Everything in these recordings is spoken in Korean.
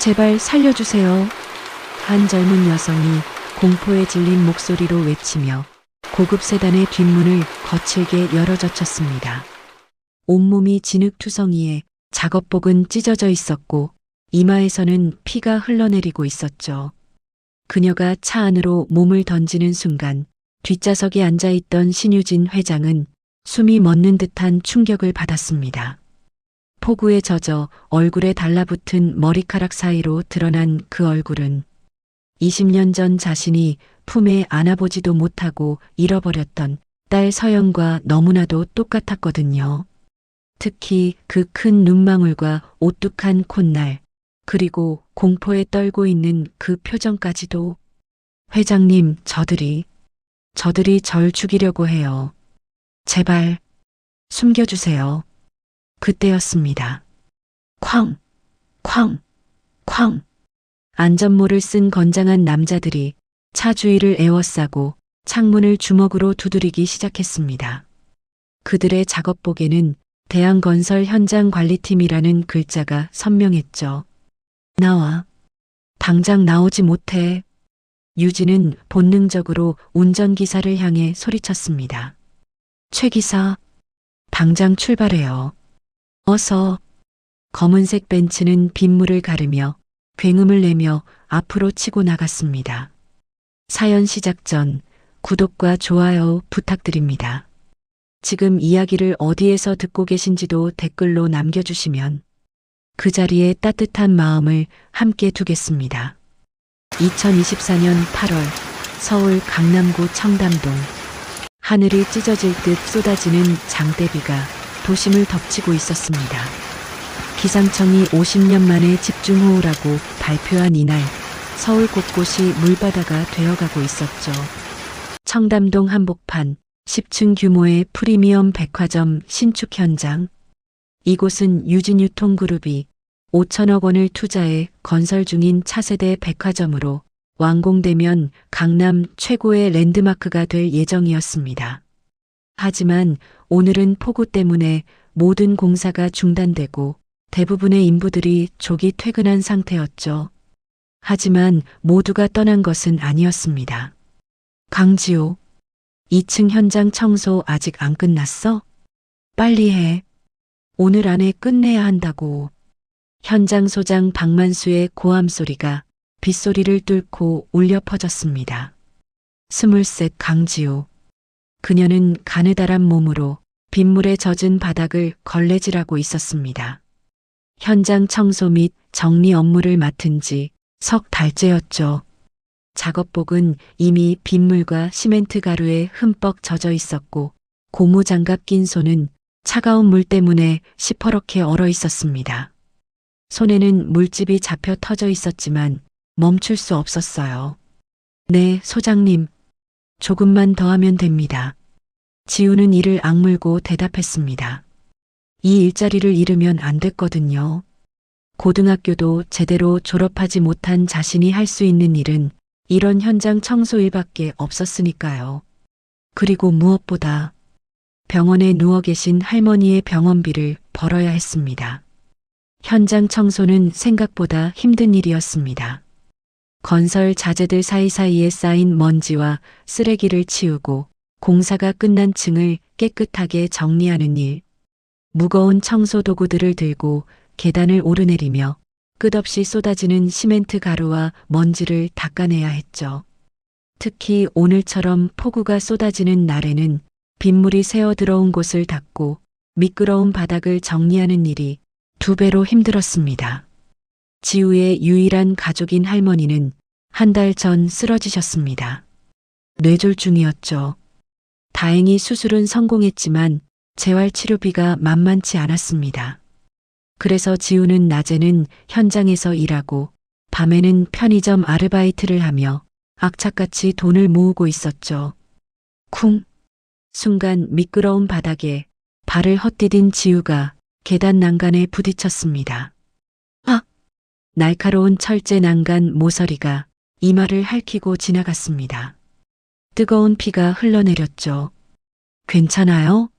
제발 살려주세요. 한 젊은 여성이 공포에 질린 목소리로 외치며 고급 세단의 뒷문을 거칠게 열어젖혔습니다. 온몸이 진흙투성이에 작업복은 찢어져 있었고 이마에서는 피가 흘러내리고 있었죠. 그녀가 차 안으로 몸을 던지는 순간 뒷좌석에 앉아있던 신유진 회장은 숨이 멎는 듯한 충격을 받았습니다. 폭우에 젖어 얼굴에 달라붙은 머리카락 사이로 드러난 그 얼굴은 20년 전 자신이 품에 안아보지도 못하고 잃어버렸던 딸 서연과 너무나도 똑같았거든요. 특히 그 큰 눈망울과 오뚝한 콧날, 그리고 공포에 떨고 있는 그 표정까지도. 회장님, 저들이 절 죽이려고 해요. 제발 숨겨주세요. 그때였습니다. 쾅, 쾅, 쾅. 안전모를 쓴 건장한 남자들이 차 주위를 에워싸고 창문을 주먹으로 두드리기 시작했습니다. 그들의 작업복에는 대한건설 현장관리팀이라는 글자가 선명했죠. 나와. 당장 나오지 못해. 유진은 본능적으로 운전기사를 향해 소리쳤습니다. 최 기사, 당장 출발해요. 어서. 검은색 벤츠는 빗물을 가르며 굉음을 내며 앞으로 치고 나갔습니다. 사연 시작 전 구독과 좋아요 부탁드립니다. 지금 이야기를 어디에서 듣고 계신지도 댓글로 남겨주시면 그 자리에 따뜻한 마음을 함께 두겠습니다. 2024년 8월 서울 강남구 청담동. 하늘이 찢어질 듯 쏟아지는 장대비가 도심을 덮치고 있었습니다. 기상청이 50년 만에 집중호우라고 발표한 이날 서울 곳곳이 물바다가 되어가고 있었죠. 청담동 한복판 10층 규모의 프리미엄 백화점 신축 현장. 이곳은 유진유통그룹이 5천억 원을 투자해 건설 중인 차세대 백화점으로 완공되면 강남 최고의 랜드마크가 될 예정이었습니다. 하지만 오늘은 폭우 때문에 모든 공사가 중단되고 대부분의 인부들이 조기 퇴근한 상태였죠. 하지만 모두가 떠난 것은 아니었습니다. 강지호, 2층 현장 청소 아직 안 끝났어? 빨리 해. 오늘 안에 끝내야 한다고. 현장 소장 박만수의 고함 소리가 빗소리를 뚫고 울려 퍼졌습니다. 23 강지호. 그녀는 가느다란 몸으로 빗물에 젖은 바닥을 걸레질하고 있었습니다. 현장 청소 및 정리 업무를 맡은 지 석 달째였죠. 작업복은 이미 빗물과 시멘트 가루에 흠뻑 젖어 있었고 고무장갑 낀 손은 차가운 물 때문에 시퍼렇게 얼어 있었습니다. 손에는 물집이 잡혀 터져 있었지만 멈출 수 없었어요. 네, 소장님. 조금만 더 하면 됩니다. 지우는 이를 악물고 대답했습니다. 이 일자리를 잃으면 안 됐거든요. 고등학교도 제대로 졸업하지 못한 자신이 할 수 있는 일은 이런 현장 청소 일밖에 없었으니까요. 그리고 무엇보다 병원에 누워 계신 할머니의 병원비를 벌어야 했습니다. 현장 청소는 생각보다 힘든 일이었습니다. 건설 자재들 사이사이에 쌓인 먼지와 쓰레기를 치우고 공사가 끝난 층을 깨끗하게 정리하는 일. 무거운 청소 도구들을 들고 계단을 오르내리며 끝없이 쏟아지는 시멘트 가루와 먼지를 닦아내야 했죠. 특히 오늘처럼 폭우가 쏟아지는 날에는 빗물이 새어 들어온 곳을 닦고 미끄러운 바닥을 정리하는 일이 2배로 힘들었습니다. 지우의 유일한 가족인 할머니는 한 달 전 쓰러지셨습니다. 뇌졸중이었죠. 다행히 수술은 성공했지만 재활치료비가 만만치 않았습니다. 그래서 지우는 낮에는 현장에서 일하고 밤에는 편의점 아르바이트를 하며 악착같이 돈을 모으고 있었죠. 쿵! 순간 미끄러운 바닥에 발을 헛디딘 지우가 계단 난간에 부딪혔습니다. 아! 날카로운 철제 난간 모서리가 이마를 핥히고 지나갔습니다. 뜨거운 피가 흘러내렸죠. 괜찮아요?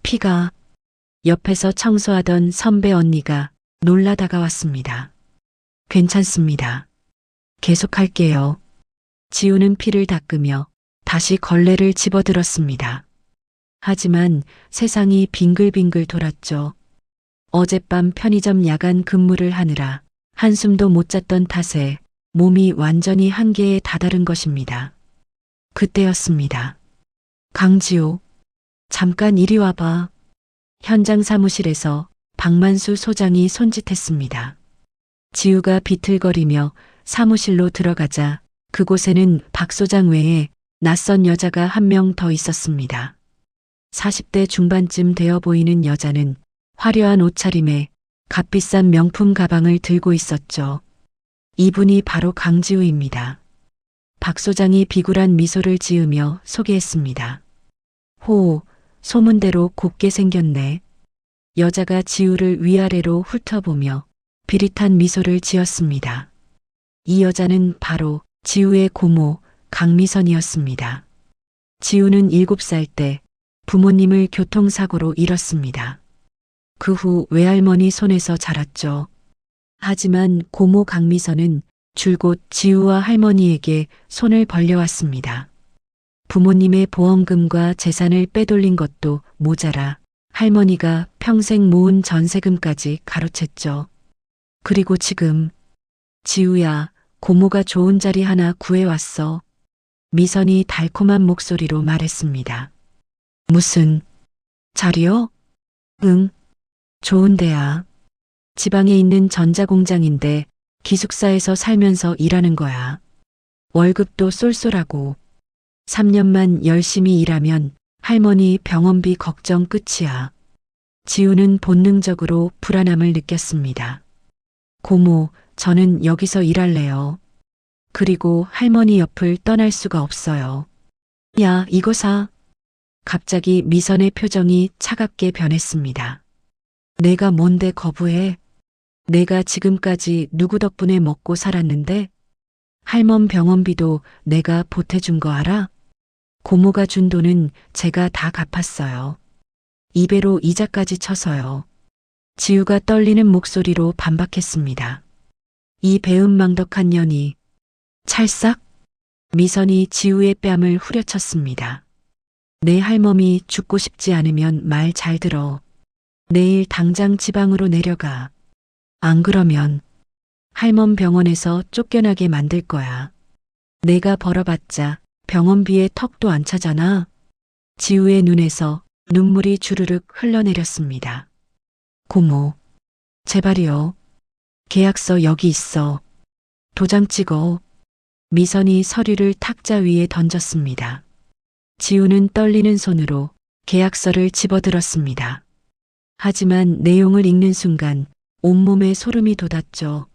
피가. 옆에서 청소하던 선배 언니가 놀라 다가왔습니다. 괜찮습니다. 계속할게요. 지우는 피를 닦으며 다시 걸레를 집어들었습니다. 하지만 세상이 빙글빙글 돌았죠. 어젯밤 편의점 야간 근무를 하느라 한숨도 못 잤던 탓에 몸이 완전히 한계에 다다른 것입니다. 그때였습니다. 강지호, 잠깐 이리 와봐. 현장 사무실에서 박만수 소장이 손짓했습니다. 지우가 비틀거리며 사무실로 들어가자 그곳에는 박 소장 외에 낯선 여자가 한 명 더 있었습니다. 40대 중반쯤 되어 보이는 여자는 화려한 옷차림에 값비싼 명품 가방을 들고 있었죠. 이분이 바로 강지우입니다. 박 소장이 비굴한 미소를 지으며 소개했습니다. 호, 소문대로 곱게 생겼네. 여자가 지우를 위아래로 훑어보며 비릿한 미소를 지었습니다. 이 여자는 바로 지우의 고모 강미선이었습니다. 지우는 7살 때 부모님을 교통사고로 잃었습니다. 그 후 외할머니 손에서 자랐죠. 하지만 고모 강미선은 줄곧 지우와 할머니에게 손을 벌려왔습니다. 부모님의 보험금과 재산을 빼돌린 것도 모자라 할머니가 평생 모은 전세금까지 가로챘죠. 그리고 지금 지우야, 고모가 좋은 자리 하나 구해왔어. 미선이 달콤한 목소리로 말했습니다. 무슨 자리요? 응, 좋은 데야. 지방에 있는 전자공장인데 기숙사에서 살면서 일하는 거야. 월급도 쏠쏠하고 3년만 열심히 일하면 할머니 병원비 걱정 끝이야. 지우는 본능적으로 불안함을 느꼈습니다. 고모, 저는 여기서 일할래요. 그리고 할머니 옆을 떠날 수가 없어요. 야, 이거 사. 갑자기 미선의 표정이 차갑게 변했습니다. 내가 뭔데 거부해? 내가 지금까지 누구 덕분에 먹고 살았는데? 할멈 병원비도 내가 보태준 거 알아? 고모가 준 돈은 제가 다 갚았어요. 2배로 이자까지 쳐서요. 지우가 떨리는 목소리로 반박했습니다. 이 배은망덕한 년이. 찰싹? 미선이 지우의 뺨을 후려쳤습니다. 내 할멈이 죽고 싶지 않으면 말 잘 들어. 내일 당장 지방으로 내려가. 안 그러면 할멈 병원에서 쫓겨나게 만들 거야. 내가 벌어봤자 병원비에 턱도 안 차잖아. 지우의 눈에서 눈물이 주르륵 흘러내렸습니다. 고모, 제발이요. 계약서 여기 있어. 도장 찍어. 미선이 서류를 탁자 위에 던졌습니다. 지우는 떨리는 손으로 계약서를 집어들었습니다. 하지만 내용을 읽는 순간 온몸에 소름이 돋았죠.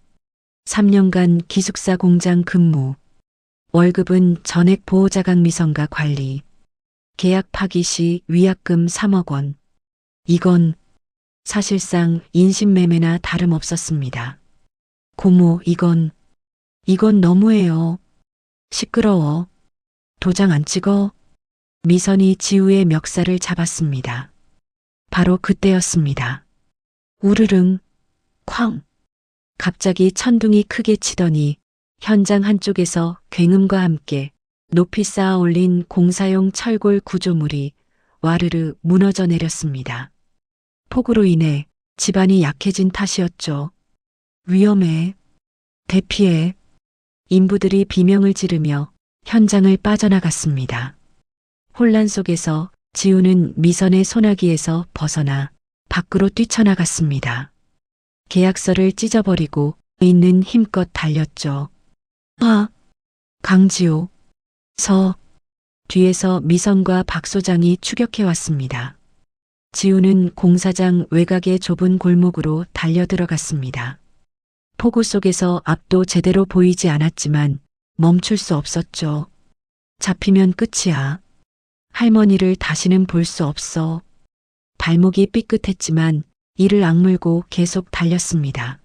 3년간 기숙사 공장 근무. 월급은 전액 보호자각 미선과 관리. 계약 파기 시 위약금 3억 원. 이건 사실상 인신매매나 다름없었습니다. 고모, 이건 너무해요. 시끄러워. 도장 안 찍어? 미선이 지우의 멱살을 잡았습니다. 바로 그때였습니다. 우르릉, 쾅. 갑자기 천둥이 크게 치더니 현장 한쪽에서 굉음과 함께 높이 쌓아 올린 공사용 철골 구조물이 와르르 무너져 내렸습니다. 폭우로 인해 집안이 약해진 탓이었죠. 위험해. 대피해. 인부들이 비명을 지르며 현장을 빠져나갔습니다. 혼란 속에서 지우는 미선의 소나기에서 벗어나 밖으로 뛰쳐나갔습니다. 계약서를 찢어버리고 있는 힘껏 달렸죠. 강지호. 뒤에서 미선과 박 소장이 추격해 왔습니다. 지우는 공사장 외곽의 좁은 골목으로 달려들어갔습니다. 폭우 속에서 앞도 제대로 보이지 않았지만 멈출 수 없었죠. 잡히면 끝이야. 할머니를 다시는 볼 수 없어. 발목이 삐끗했지만 이를 악물고 계속 달렸습니다.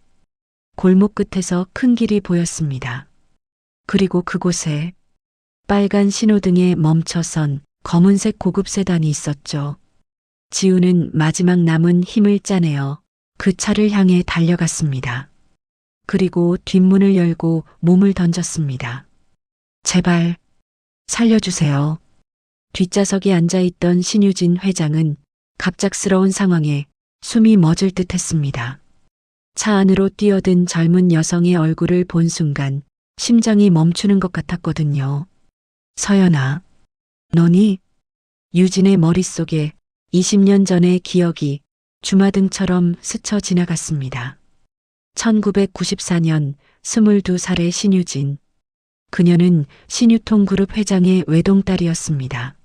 골목 끝에서 큰 길이 보였습니다. 그리고 그곳에 빨간 신호등에 멈춰선 검은색 고급 세단이 있었죠. 지우는 마지막 남은 힘을 짜내어 그 차를 향해 달려갔습니다. 그리고 뒷문을 열고 몸을 던졌습니다. 제발 살려주세요. 뒷좌석에 앉아있던 신유진 회장은 갑작스러운 상황에 숨이 멎을 듯 했습니다. 차 안으로 뛰어든 젊은 여성의 얼굴을 본 순간 심장이 멈추는 것 같았거든요. 서연아, 너니? 유진의 머릿속에 20년 전의 기억이 주마등처럼 스쳐 지나갔습니다. 1994년 22살의 신유진. 그녀는 신유통그룹 회장의 외동딸이었습니다.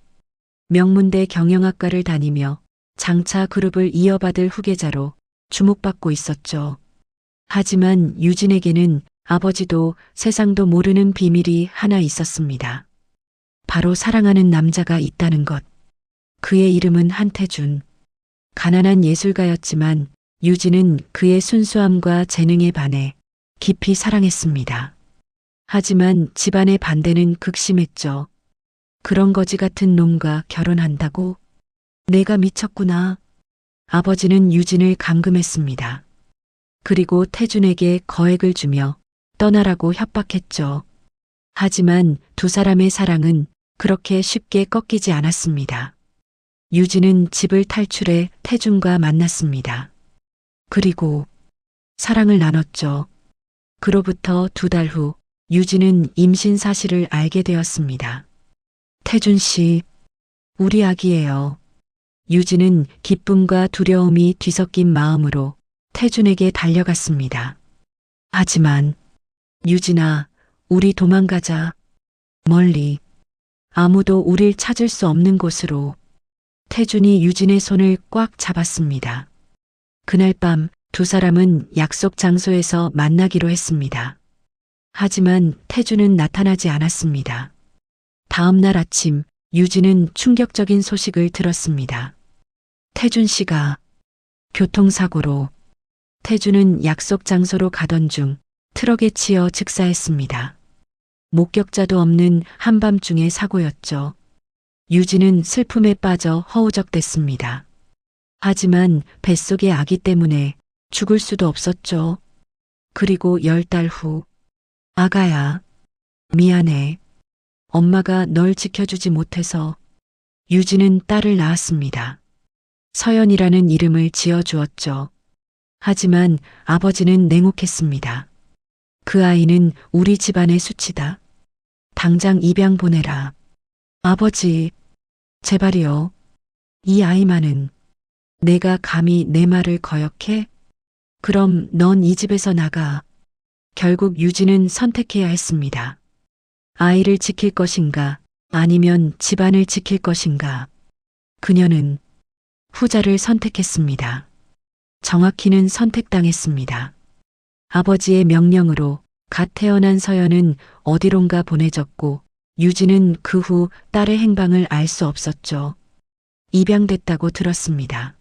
명문대 경영학과를 다니며 장차 그룹을 이어받을 후계자로 주목받고 있었죠. 하지만 유진에게는 아버지도 세상도 모르는 비밀이 하나 있었습니다. 바로 사랑하는 남자가 있다는 것. 그의 이름은 한태준. 가난한 예술가였지만 유진은 그의 순수함과 재능에 반해 깊이 사랑했습니다. 하지만 집안의 반대는 극심했죠. 그런 거지 같은 놈과 결혼한다고? 내가 미쳤구나. 아버지는 유진을 감금했습니다. 그리고 태준에게 거액을 주며 떠나라고 협박했죠. 하지만 두 사람의 사랑은 그렇게 쉽게 꺾이지 않았습니다. 유진은 집을 탈출해 태준과 만났습니다. 그리고 사랑을 나눴죠. 그로부터 2달 후 유진은 임신 사실을 알게 되었습니다. 태준 씨, 우리 아기예요. 유진은 기쁨과 두려움이 뒤섞인 마음으로 태준에게 달려갔습니다. 하지만 유진아, 우리 도망가자. 멀리. 아무도 우릴 찾을 수 없는 곳으로. 태준이 유진의 손을 꽉 잡았습니다. 그날 밤 두 사람은 약속 장소에서 만나기로 했습니다. 하지만 태준은 나타나지 않았습니다. 다음 날 아침 유진은 충격적인 소식을 들었습니다. 태준 씨가 교통사고로. 태준은 약속 장소로 가던 중 트럭에 치여 즉사했습니다. 목격자도 없는 한밤중의 사고였죠. 유진은 슬픔에 빠져 허우적댔습니다. 하지만 뱃속의 아기 때문에 죽을 수도 없었죠. 그리고 10달 후, 아가야, 미안해. 엄마가 널 지켜주지 못해서. 유진은 딸을 낳았습니다. 서연이라는 이름을 지어주었죠. 하지만 아버지는 냉혹했습니다. 그 아이는 우리 집안의 수치다. 당장 입양 보내라. 아버지, 제발이요. 이 아이만은. 내가 감히 내 말을 거역해? 그럼 넌 이 집에서 나가. 결국 유진은 선택해야 했습니다. 아이를 지킬 것인가, 아니면 집안을 지킬 것인가. 그녀는 후자를 선택했습니다. 정확히는 선택당했습니다. 아버지의 명령으로 갓 태어난 서연은 어디론가 보내졌고 유진은 그 후 딸의 행방을 알 수 없었죠. 입양됐다고 들었습니다.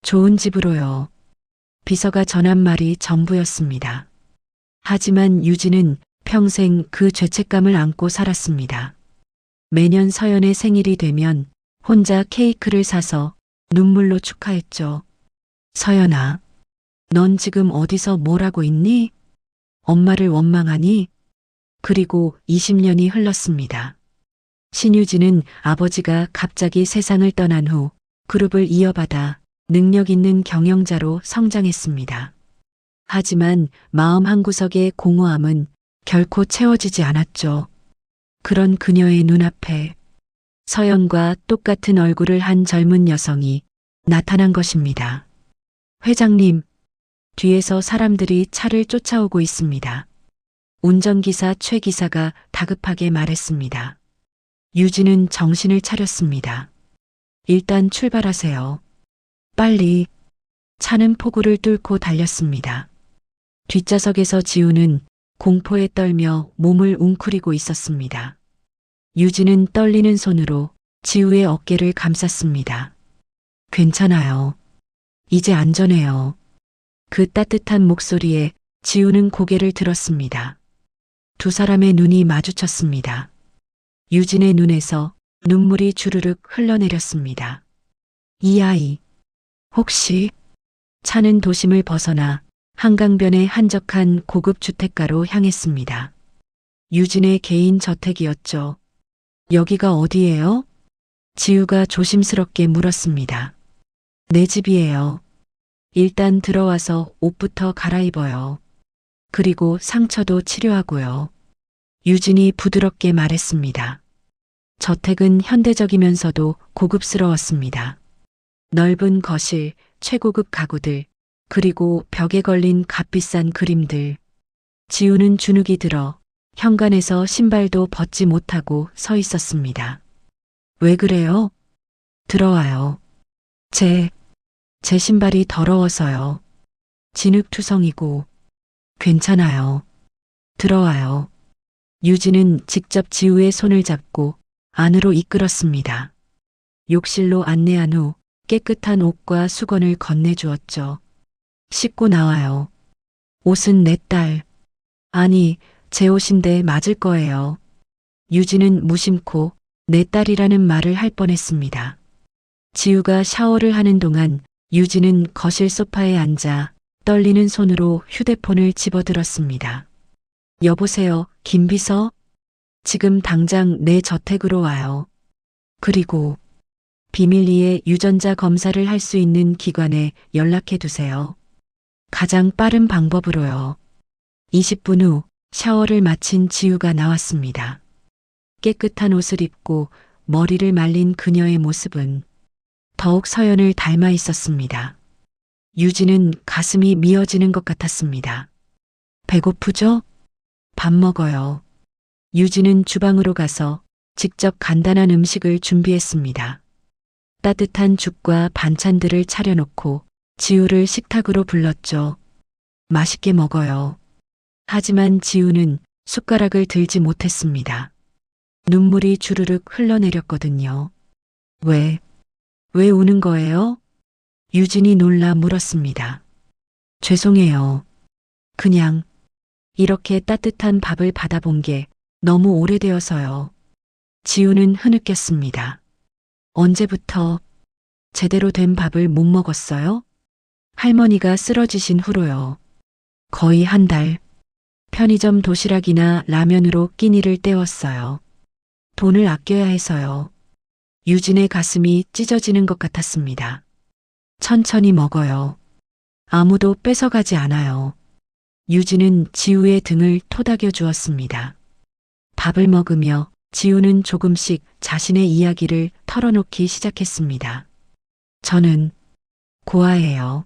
좋은 집으로요. 비서가 전한 말이 전부였습니다. 하지만 유진은 평생 그 죄책감을 안고 살았습니다. 매년 서연의 생일이 되면 혼자 케이크를 사서 눈물로 축하했죠. 서연아, 넌 지금 어디서 뭘 하고 있니? 엄마를 원망하니? 그리고 20년이 흘렀습니다. 신유진은 아버지가 갑자기 세상을 떠난 후 그룹을 이어받아 능력 있는 경영자로 성장했습니다. 하지만 마음 한구석의 공허함은 결코 채워지지 않았죠. 그런 그녀의 눈앞에 서연과 똑같은 얼굴을 한 젊은 여성이 나타난 것입니다. 회장님, 뒤에서 사람들이 차를 쫓아오고 있습니다. 운전기사 최 기사가 다급하게 말했습니다. 유진은 정신을 차렸습니다. 일단 출발하세요. 빨리. 차는 폭우를 뚫고 달렸습니다. 뒷좌석에서 지우는 공포에 떨며 몸을 웅크리고 있었습니다. 유진은 떨리는 손으로 지우의 어깨를 감쌌습니다. 괜찮아요. 이제 안전해요. 그 따뜻한 목소리에 지우는 고개를 들었습니다. 두 사람의 눈이 마주쳤습니다. 유진의 눈에서 눈물이 주르륵 흘러내렸습니다. 이 아이, 혹시? 차는 도심을 벗어나 한강변의 한적한 고급 주택가로 향했습니다. 유진의 개인 저택이었죠. 여기가 어디예요? 지우가 조심스럽게 물었습니다. 내 집이에요. 일단 들어와서 옷부터 갈아입어요. 그리고 상처도 치료하고요. 유진이 부드럽게 말했습니다. 저택은 현대적이면서도 고급스러웠습니다. 넓은 거실, 최고급 가구들, 그리고 벽에 걸린 값비싼 그림들. 지우는 주눅이 들어 현관에서 신발도 벗지 못하고 서 있었습니다. 왜 그래요? 들어와요. 제 신발이 더러워서요. 진흙투성이고. 괜찮아요. 들어와요. 유진은 직접 지우의 손을 잡고 안으로 이끌었습니다. 욕실로 안내한 후 깨끗한 옷과 수건을 건네주었죠. 씻고 나와요. 옷은 내 딸. 아니, 제 옷인데 맞을 거예요. 유진은 무심코 내 딸이라는 말을 할 뻔했습니다. 지우가 샤워를 하는 동안 유진은 거실 소파에 앉아 떨리는 손으로 휴대폰을 집어들었습니다. 여보세요, 김비서? 지금 당장 내 저택으로 와요. 그리고 비밀리에 유전자 검사를 할 수 있는 기관에 연락해 두세요. 가장 빠른 방법으로요. 20분 후 샤워를 마친 지우가 나왔습니다. 깨끗한 옷을 입고 머리를 말린 그녀의 모습은 더욱 서연을 닮아 있었습니다. 유진은 가슴이 미어지는 것 같았습니다. 배고프죠? 밥 먹어요. 유진은 주방으로 가서 직접 간단한 음식을 준비했습니다. 따뜻한 죽과 반찬들을 차려놓고 지우를 식탁으로 불렀죠. 맛있게 먹어요. 하지만 지우는 숟가락을 들지 못했습니다. 눈물이 주르륵 흘러내렸거든요. 왜 우는 거예요? 유진이 놀라 물었습니다. 죄송해요. 그냥 이렇게 따뜻한 밥을 받아본 게 너무 오래되어서요. 지우는 흐느꼈습니다. 언제부터 제대로 된 밥을 못 먹었어요? 할머니가 쓰러지신 후로요. 거의 한 달. 편의점 도시락이나 라면으로 끼니를 때웠어요. 돈을 아껴야 해서요. 유진의 가슴이 찢어지는 것 같았습니다. 천천히 먹어요. 아무도 뺏어가지 않아요. 유진은 지우의 등을 토닥여 주었습니다. 밥을 먹으며 지우는 조금씩 자신의 이야기를 털어놓기 시작했습니다. 저는 고아예요.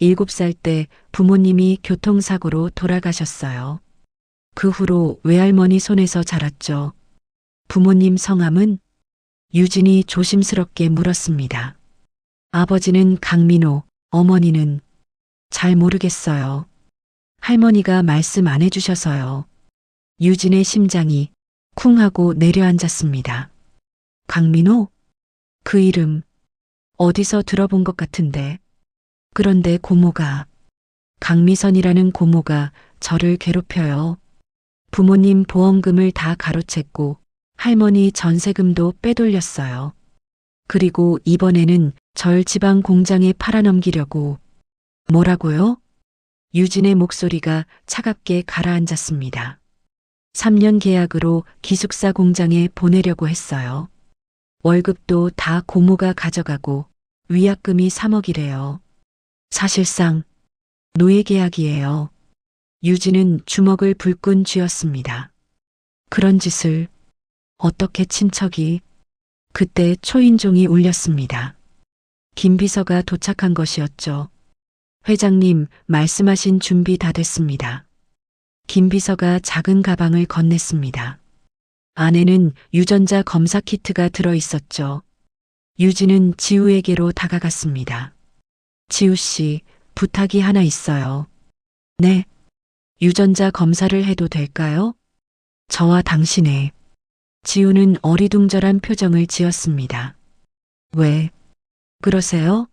7살 때 부모님이 교통사고로 돌아가셨어요. 그 후로 외할머니 손에서 자랐죠. 부모님 성함은? 유진이 조심스럽게 물었습니다. 아버지는 강민호, 어머니는? 잘 모르겠어요. 할머니가 말씀 안 해주셔서요. 유진의 심장이 쿵 하고 내려앉았습니다. 강민호? 그 이름 어디서 들어본 것 같은데. 그런데 고모가, 강미선이라는 고모가 저를 괴롭혀요. 부모님 보험금을 다 가로챘고 할머니 전세금도 빼돌렸어요. 그리고 이번에는 절 지방 공장에 팔아넘기려고. 뭐라고요? 유진의 목소리가 차갑게 가라앉았습니다. 3년 계약으로 기숙사 공장에 보내려고 했어요. 월급도 다 고모가 가져가고 위약금이 3억이래요. 사실상 노예 계약이에요. 유진은 주먹을 불끈 쥐었습니다. 그런 짓을 어떻게 친척이. 그때 초인종이 울렸습니다. 김 비서가 도착한 것이었죠. 회장님, 말씀하신 준비 다 됐습니다. 김 비서가 작은 가방을 건넸습니다. 안에는 유전자 검사 키트가 들어 있었죠. 유진은 지우에게로 다가갔습니다. 지우 씨, 부탁이 하나 있어요. 네. 유전자 검사를 해도 될까요? 저와 당신의. 지우는 어리둥절한 표정을 지었습니다. 왜 그러세요?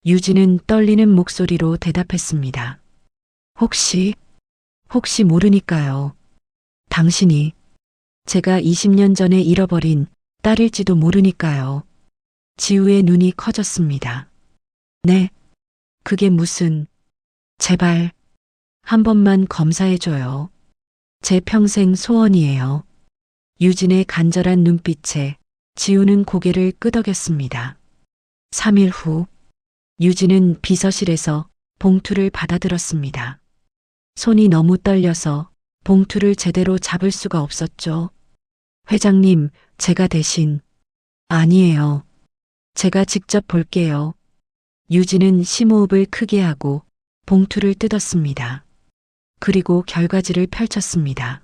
유진은 떨리는 목소리로 대답했습니다. 혹시 모르니까요. 당신이 제가 20년 전에 잃어버린 딸일지도 모르니까요. 지우의 눈이 커졌습니다. 네, 그게 무슨. 제발 한 번만 검사해줘요. 제 평생 소원이에요. 유진의 간절한 눈빛에 지우는 고개를 끄덕였습니다. 3일 후 유진은 비서실에서 봉투를 받아들었습니다. 손이 너무 떨려서 봉투를 제대로 잡을 수가 없었죠. 회장님, 제가 대신. 아니에요. 제가 직접 볼게요. 유진은 심호흡을 크게 하고 봉투를 뜯었습니다. 그리고 결과지를 펼쳤습니다.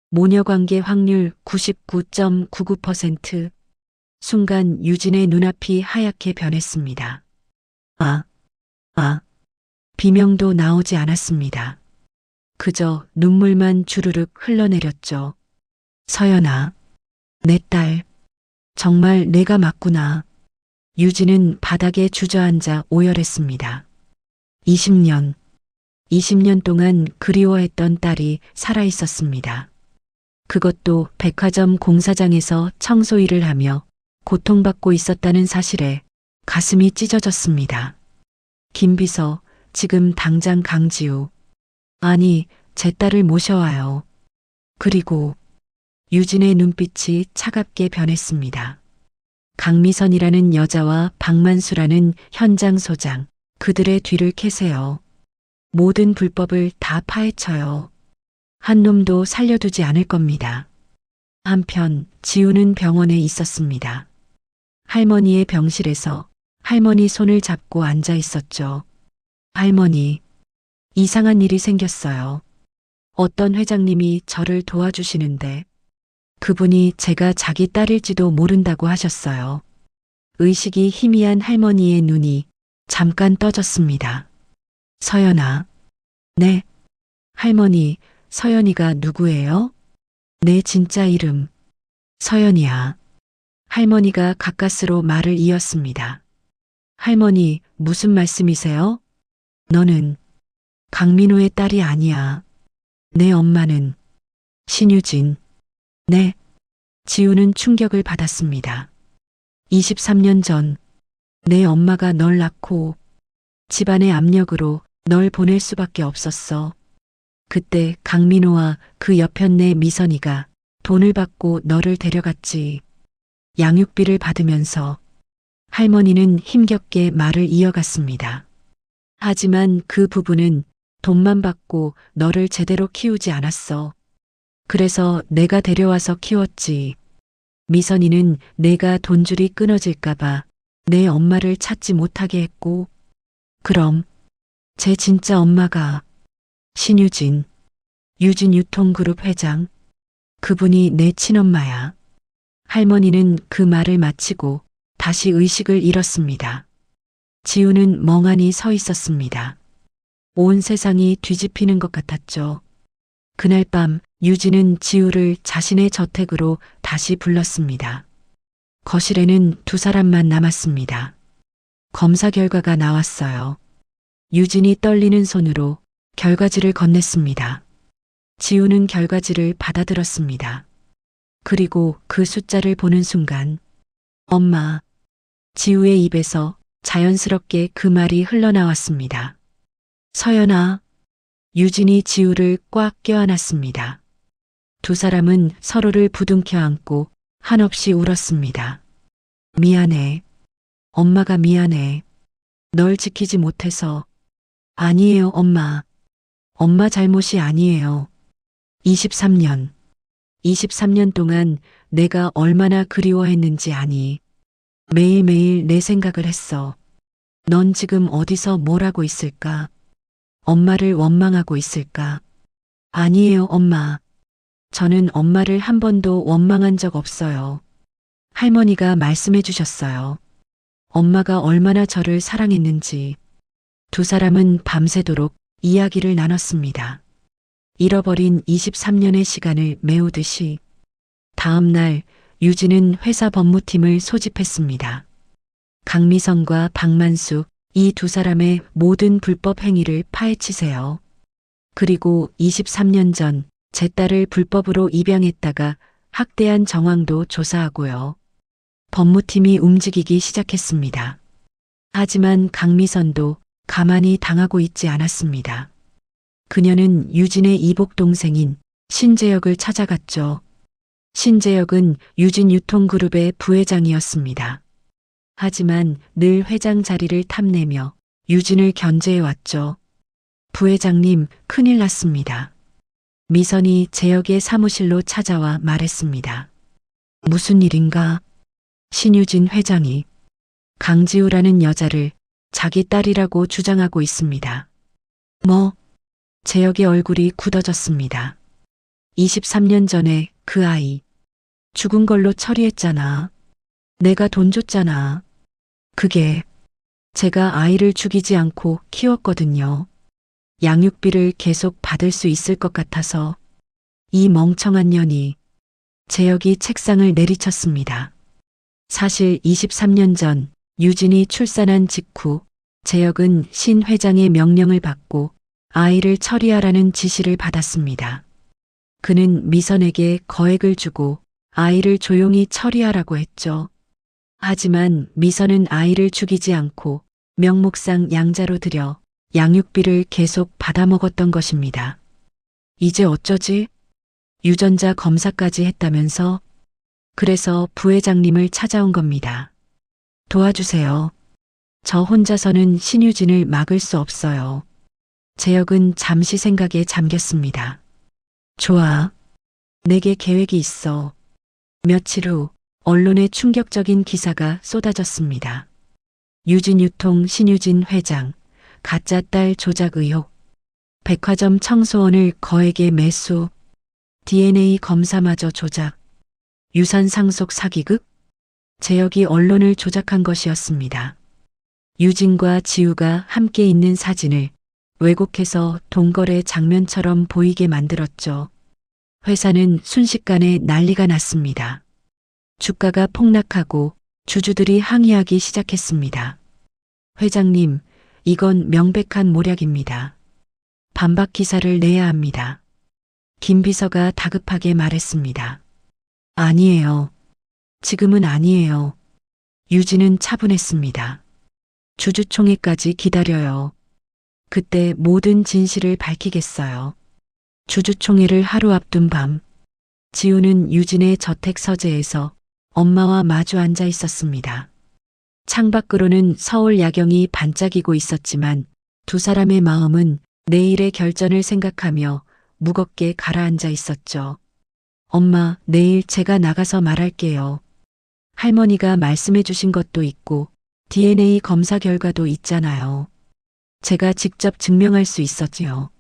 모녀관계 확률 99.99%. 순간 유진의 눈앞이 하얗게 변했습니다. 비명도 나오지 않았습니다. 그저 눈물만 주르륵 흘러내렸죠. 서연아, 내 딸, 정말 내가 맞구나. 유진은 바닥에 주저앉아 오열했습니다. 20년 동안 그리워했던 딸이 살아있었습니다. 그것도 백화점 공사장에서 청소 일을 하며 고통받고 있었다는 사실에 가슴이 찢어졌습니다. 김비서, 지금 당장 강지우, 아니, 제 딸을 모셔와요. 그리고 유진의 눈빛이 차갑게 변했습니다. 강미선이라는 여자와 박만수라는 현장 소장, 그들의 뒤를 캐세요. 모든 불법을 다 파헤쳐요. 한 놈도 살려두지 않을 겁니다. 한편 지우는 병원에 있었습니다. 할머니의 병실에서 할머니 손을 잡고 앉아 있었죠. 할머니, 이상한 일이 생겼어요. 어떤 회장님이 저를 도와주시는데 그분이 제가 자기 딸일지도 모른다고 하셨어요. 의식이 희미한 할머니의 눈이 잠깐 떠졌습니다. 서연아. 네. 할머니, 서연이가 누구예요? 내 진짜 이름. 서연이야. 할머니가 가까스로 말을 이었습니다. 할머니, 무슨 말씀이세요? 너는 강민호의 딸이 아니야. 내 엄마는 신유진. 네. 지우는 충격을 받았습니다. 23년 전 내 엄마가 널 낳고 집안의 압력으로 널 보낼 수밖에 없었어. 그때 강민호와 그 여편네 미선이가 돈을 받고 너를 데려갔지. 양육비를 받으면서. 할머니는 힘겹게 말을 이어갔습니다. 하지만 그 부부는 돈만 받고 너를 제대로 키우지 않았어. 그래서 내가 데려와서 키웠지. 미선이는 내가 돈줄이 끊어질까봐 내 엄마를 찾지 못하게 했고, 그럼 제 진짜 엄마가 신유진, 유진유통그룹 회장, 그분이 내 친엄마야. 할머니는 그 말을 마치고 다시 의식을 잃었습니다. 지우는 멍하니 서 있었습니다. 온 세상이 뒤집히는 것 같았죠. 그날 밤 유진은 지우를 자신의 저택으로 다시 불렀습니다. 거실에는 두 사람만 남았습니다. 검사 결과가 나왔어요. 유진이 떨리는 손으로 결과지를 건넸습니다. 지우는 결과지를 받아들었습니다. 그리고 그 숫자를 보는 순간, 엄마, 지우의 입에서 자연스럽게 그 말이 흘러나왔습니다. 서연아. 유진이 지우를 꽉 껴안았습니다. 두 사람은 서로를 부둥켜 안고 한없이 울었습니다. 미안해. 엄마가 미안해. 널 지키지 못해서. 아니에요, 엄마. 엄마 잘못이 아니에요. 23년 동안 내가 얼마나 그리워했는지 아니. 매일매일 내 생각을 했어. 넌 지금 어디서 뭘 하고 있을까? 엄마를 원망하고 있을까? 아니에요, 엄마. 저는 엄마를 한 번도 원망한 적 없어요. 할머니가 말씀해 주셨어요. 엄마가 얼마나 저를 사랑했는지. 두 사람은 밤새도록 이야기를 나눴습니다. 잃어버린 23년의 시간을 메우듯이. 다음 날 유진은 회사 법무팀을 소집했습니다. 강미선과 박만수, 이 두 사람의 모든 불법 행위를 파헤치세요. 그리고 23년 전 제 딸을 불법으로 입양했다가 학대한 정황도 조사하고요. 법무팀이 움직이기 시작했습니다. 하지만 강미선도 가만히 당하고 있지 않았습니다. 그녀는 유진의 이복 동생인 신재혁을 찾아갔죠. 신재혁은 유진 유통그룹의 부회장이었습니다. 하지만 늘 회장 자리를 탐내며 유진을 견제해왔죠. 부회장님, 큰일 났습니다. 미선이 재혁의 사무실로 찾아와 말했습니다. 무슨 일인가? 신유진 회장이 강지우라는 여자를 자기 딸이라고 주장하고 있습니다. 뭐? 재혁의 얼굴이 굳어졌습니다. 23년 전에 그 아이 죽은 걸로 처리했잖아. 내가 돈 줬잖아. 그게 제가 아이를 죽이지 않고 키웠거든요. 양육비를 계속 받을 수 있을 것 같아서 이 멍청한 년이. 재혁이 책상을 내리쳤습니다. 사실 23년 전 유진이 출산한 직후 재혁은 신 회장의 명령을 받고 아이를 처리하라는 지시를 받았습니다. 그는 미선에게 거액을 주고 아이를 조용히 처리하라고 했죠. 하지만 미선은 아이를 죽이지 않고 명목상 양자로 들여 양육비를 계속 받아먹었던 것입니다. 이제 어쩌지? 유전자 검사까지 했다면서? 그래서 부회장님을 찾아온 겁니다. 도와주세요. 저 혼자서는 신유진을 막을 수 없어요. 재혁은 잠시 생각에 잠겼습니다. 좋아. 내게 계획이 있어. 며칠 후 언론에 충격적인 기사가 쏟아졌습니다. 유진유통 신유진 회장, 가짜 딸 조작 의혹, 백화점 청소원을 거액에 매수, DNA 검사마저 조작, 유산 상속 사기극? 재혁이 언론을 조작한 것이었습니다. 유진과 지우가 함께 있는 사진을 왜곡해서 동거래 장면처럼 보이게 만들었죠. 회사는 순식간에 난리가 났습니다. 주가가 폭락하고 주주들이 항의하기 시작했습니다. 회장님, 이건 명백한 모략입니다. 반박 기사를 내야 합니다. 김 비서가 다급하게 말했습니다. 아니에요. 지금은 아니에요. 유진은 차분했습니다. 주주총회까지 기다려요. 그때 모든 진실을 밝히겠어요. 주주총회를 하루 앞둔 밤, 지우는 유진의 저택 서재에서 엄마와 마주 앉아 있었습니다. 창밖으로는 서울 야경이 반짝이고 있었지만 두 사람의 마음은 내일의 결전을 생각하며 무겁게 가라앉아 있었죠. 엄마, 내일 제가 나가서 말할게요. 할머니가 말씀해 주신 것도 있고 DNA 검사 결과도 있잖아요. 제가 직접 증명할 수 있었지요.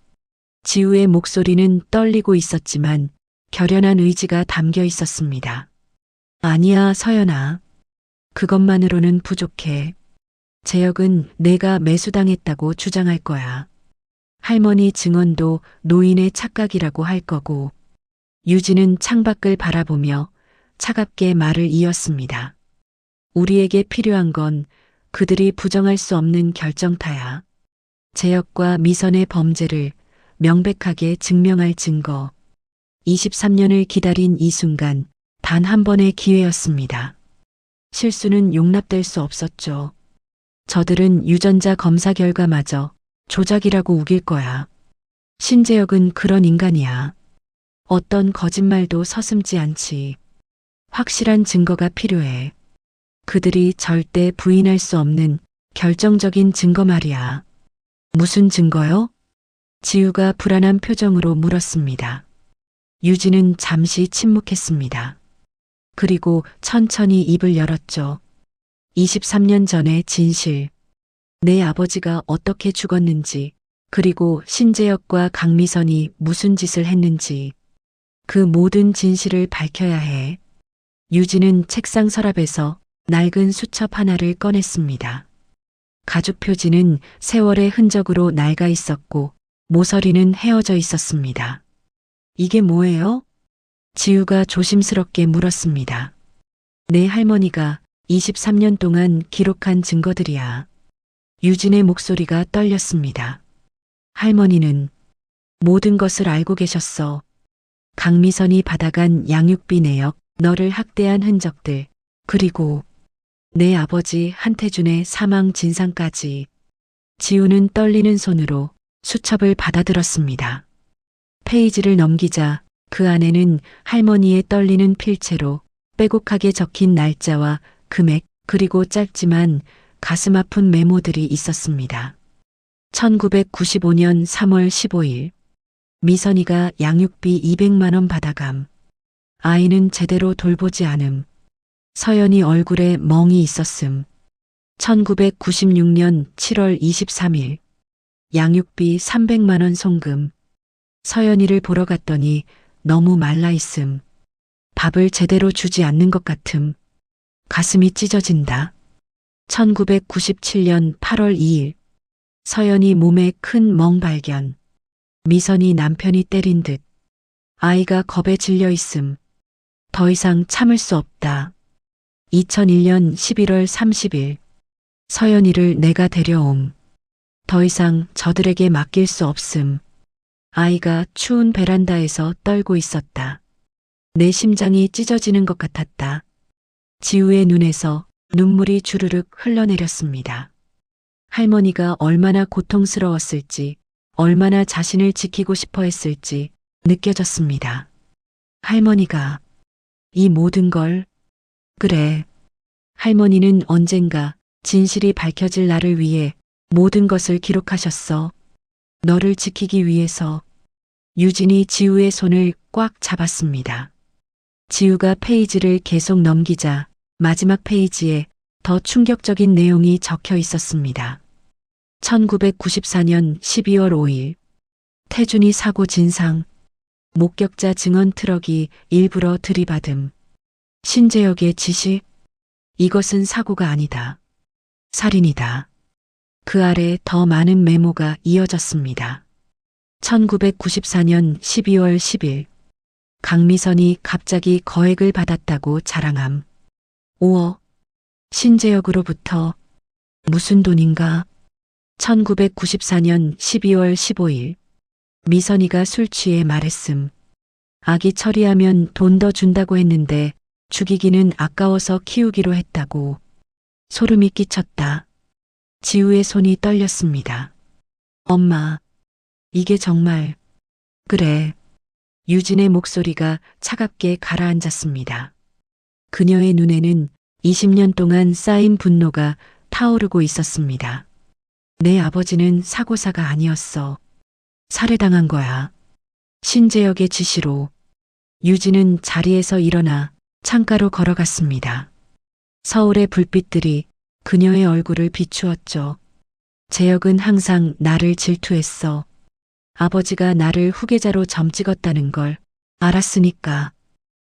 지우의 목소리는 떨리고 있었지만 결연한 의지가 담겨 있었습니다. 아니야, 서연아. 그것만으로는 부족해. 재혁은 내가 매수당했다고 주장할 거야. 할머니 증언도 노인의 착각이라고 할 거고. 유진은 창밖을 바라보며 차갑게 말을 이었습니다. 우리에게 필요한 건 그들이 부정할 수 없는 결정타야. 재혁과 미선의 범죄를 명백하게 증명할 증거. 23년을 기다린 이 순간 단 한 번의 기회였습니다. 실수는 용납될 수 없었죠. 저들은 유전자 검사 결과마저 조작이라고 우길 거야. 신재혁은 그런 인간이야. 어떤 거짓말도 서슴지 않지. 확실한 증거가 필요해. 그들이 절대 부인할 수 없는 결정적인 증거 말이야. 무슨 증거요? 지우가 불안한 표정으로 물었습니다. 유진은 잠시 침묵했습니다. 그리고 천천히 입을 열었죠. 23년 전의 진실. 내 아버지가 어떻게 죽었는지, 그리고 신재혁과 강미선이 무슨 짓을 했는지, 그 모든 진실을 밝혀야 해. 유진은 책상 서랍에서 낡은 수첩 하나를 꺼냈습니다. 가죽 표지는 세월의 흔적으로 낡아 있었고 모서리는 헤어져 있었습니다. 이게 뭐예요? 지우가 조심스럽게 물었습니다. 내 할머니가 23년 동안 기록한 증거들이야. 유진의 목소리가 떨렸습니다. 할머니는 모든 것을 알고 계셨어. 강미선이 받아간 양육비 내역, 너를 학대한 흔적들, 그리고 내 아버지 한태준의 사망 진상까지. 지우는 떨리는 손으로 수첩을 받아들었습니다. 페이지를 넘기자 그 안에는 할머니의 떨리는 필체로 빼곡하게 적힌 날짜와 금액 그리고 짧지만 가슴 아픈 메모들이 있었습니다. 1995년 3월 15일 미선이가 양육비 200만 원 받아감. 아이는 제대로 돌보지 않음. 서연이 얼굴에 멍이 있었음. 1996년 7월 23일 양육비 300만 원 송금. 서연이를 보러 갔더니 너무 말라 있음. 밥을 제대로 주지 않는 것 같음. 가슴이 찢어진다. 1997년 8월 2일 서연이 몸에 큰 멍 발견. 미선이 남편이 때린 듯. 아이가 겁에 질려 있음. 더 이상 참을 수 없다. 2001년 11월 30일 서연이를 내가 데려옴. 더 이상 저들에게 맡길 수 없음. 아이가 추운 베란다에서 떨고 있었다. 내 심장이 찢어지는 것 같았다. 지우의 눈에서 눈물이 주르륵 흘러내렸습니다. 할머니가 얼마나 고통스러웠을지, 얼마나 자신을 지키고 싶어 했을지 느껴졌습니다. 할머니가 이 모든 걸, 그래. 할머니는 언젠가 진실이 밝혀질 나를 위해 모든 것을 기록하셨어. 너를 지키기 위해서. 유진이 지우의 손을 꽉 잡았습니다. 지우가 페이지를 계속 넘기자 마지막 페이지에 더 충격적인 내용이 적혀 있었습니다. 1994년 12월 5일 태준이 사고 진상. 목격자 증언 트럭이 일부러 들이받음. 신재혁의 지시. 이것은 사고가 아니다. 살인이다. 그 아래 더 많은 메모가 이어졌습니다. 1994년 12월 10일 강미선이 갑자기 거액을 받았다고 자랑함. 5억. 신재혁으로부터. 무슨 돈인가? 1994년 12월 15일 미선이가 술 취해 말했음. 아기 처리하면 돈 더 준다고 했는데 죽이기는 아까워서 키우기로 했다고. 소름이 끼쳤다. 지우의 손이 떨렸습니다. 엄마, 이게 정말. 그래. 유진의 목소리가 차갑게 가라앉았습니다. 그녀의 눈에는 20년 동안 쌓인 분노가 타오르고 있었습니다. 내 아버지는 사고사가 아니었어. 살해당한 거야. 신재혁의 지시로. 유진은 자리에서 일어나 창가로 걸어갔습니다. 서울의 불빛들이 그녀의 얼굴을 비추었죠. 재혁은 항상 나를 질투했어. 아버지가 나를 후계자로 점찍었다는 걸 알았으니까.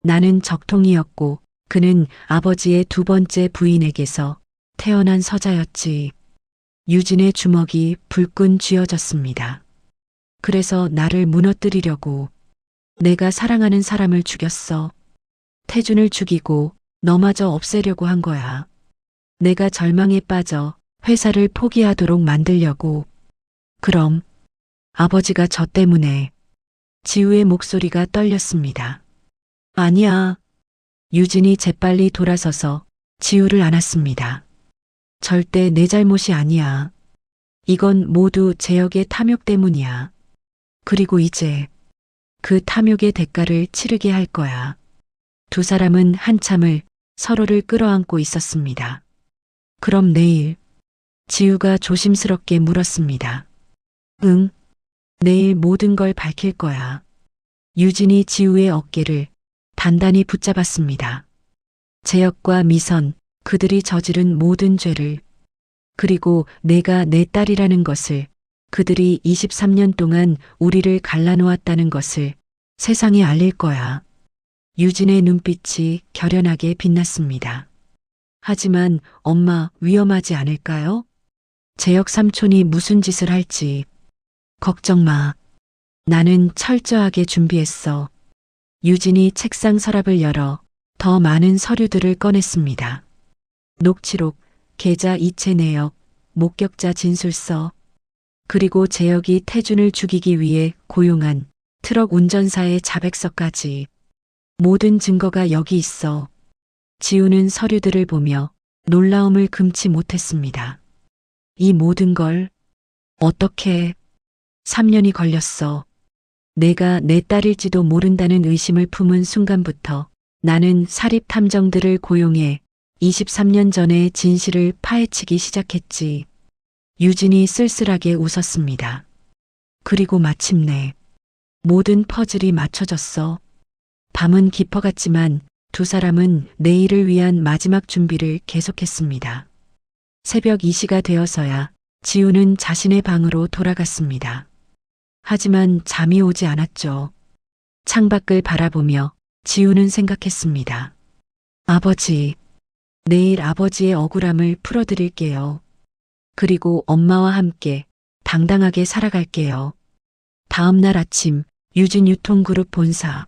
나는 적통이었고 그는 아버지의 두 번째 부인에게서 태어난 서자였지. 유진의 주먹이 불끈 쥐어졌습니다. 그래서 나를 무너뜨리려고. 내가 사랑하는 사람을 죽였어. 태준을 죽이고 너마저 없애려고 한 거야. 내가 절망에 빠져 회사를 포기하도록 만들려고. 그럼 아버지가 저 때문에. 지우의 목소리가 떨렸습니다. 아니야. 유진이 재빨리 돌아서서 지우를 안았습니다. 절대 내 잘못이 아니야. 이건 모두 재혁의 탐욕 때문이야. 그리고 이제 그 탐욕의 대가를 치르게 할 거야. 두 사람은 한참을 서로를 끌어안고 있었습니다. 그럼 내일? 지우가 조심스럽게 물었습니다. 응. 내일 모든 걸 밝힐 거야. 유진이 지우의 어깨를 단단히 붙잡았습니다. 재혁과 미선, 그들이 저지른 모든 죄를, 그리고 내가 내 딸이라는 것을, 그들이 23년 동안 우리를 갈라놓았다는 것을 세상에 알릴 거야. 유진의 눈빛이 결연하게 빛났습니다. 하지만 엄마, 위험하지 않을까요? 재혁 삼촌이 무슨 짓을 할지. 걱정 마. 나는 철저하게 준비했어. 유진이 책상 서랍을 열어 더 많은 서류들을 꺼냈습니다. 녹취록, 계좌 이체 내역, 목격자 진술서, 그리고 재혁이 태준을 죽이기 위해 고용한 트럭 운전사의 자백서까지. 모든 증거가 여기 있어. 지우는 서류들을 보며 놀라움을 금치 못했습니다. 이 모든 걸 어떻게 3년이 걸렸어. 내가 내 딸일지도 모른다는 의심을 품은 순간부터 나는 사립 탐정들을 고용해 23년 전의 진실을 파헤치기 시작했지. 유진이 쓸쓸하게 웃었습니다. 그리고 마침내 모든 퍼즐이 맞춰졌어. 밤은 깊어갔지만 두 사람은 내일을 위한 마지막 준비를 계속했습니다. 새벽 2시가 되어서야 지우는 자신의 방으로 돌아갔습니다. 하지만 잠이 오지 않았죠. 창밖을 바라보며 지우는 생각했습니다. 아버지, 내일 아버지의 억울함을 풀어드릴게요. 그리고 엄마와 함께 당당하게 살아갈게요. 다음 날 아침 유진 유통그룹 본사.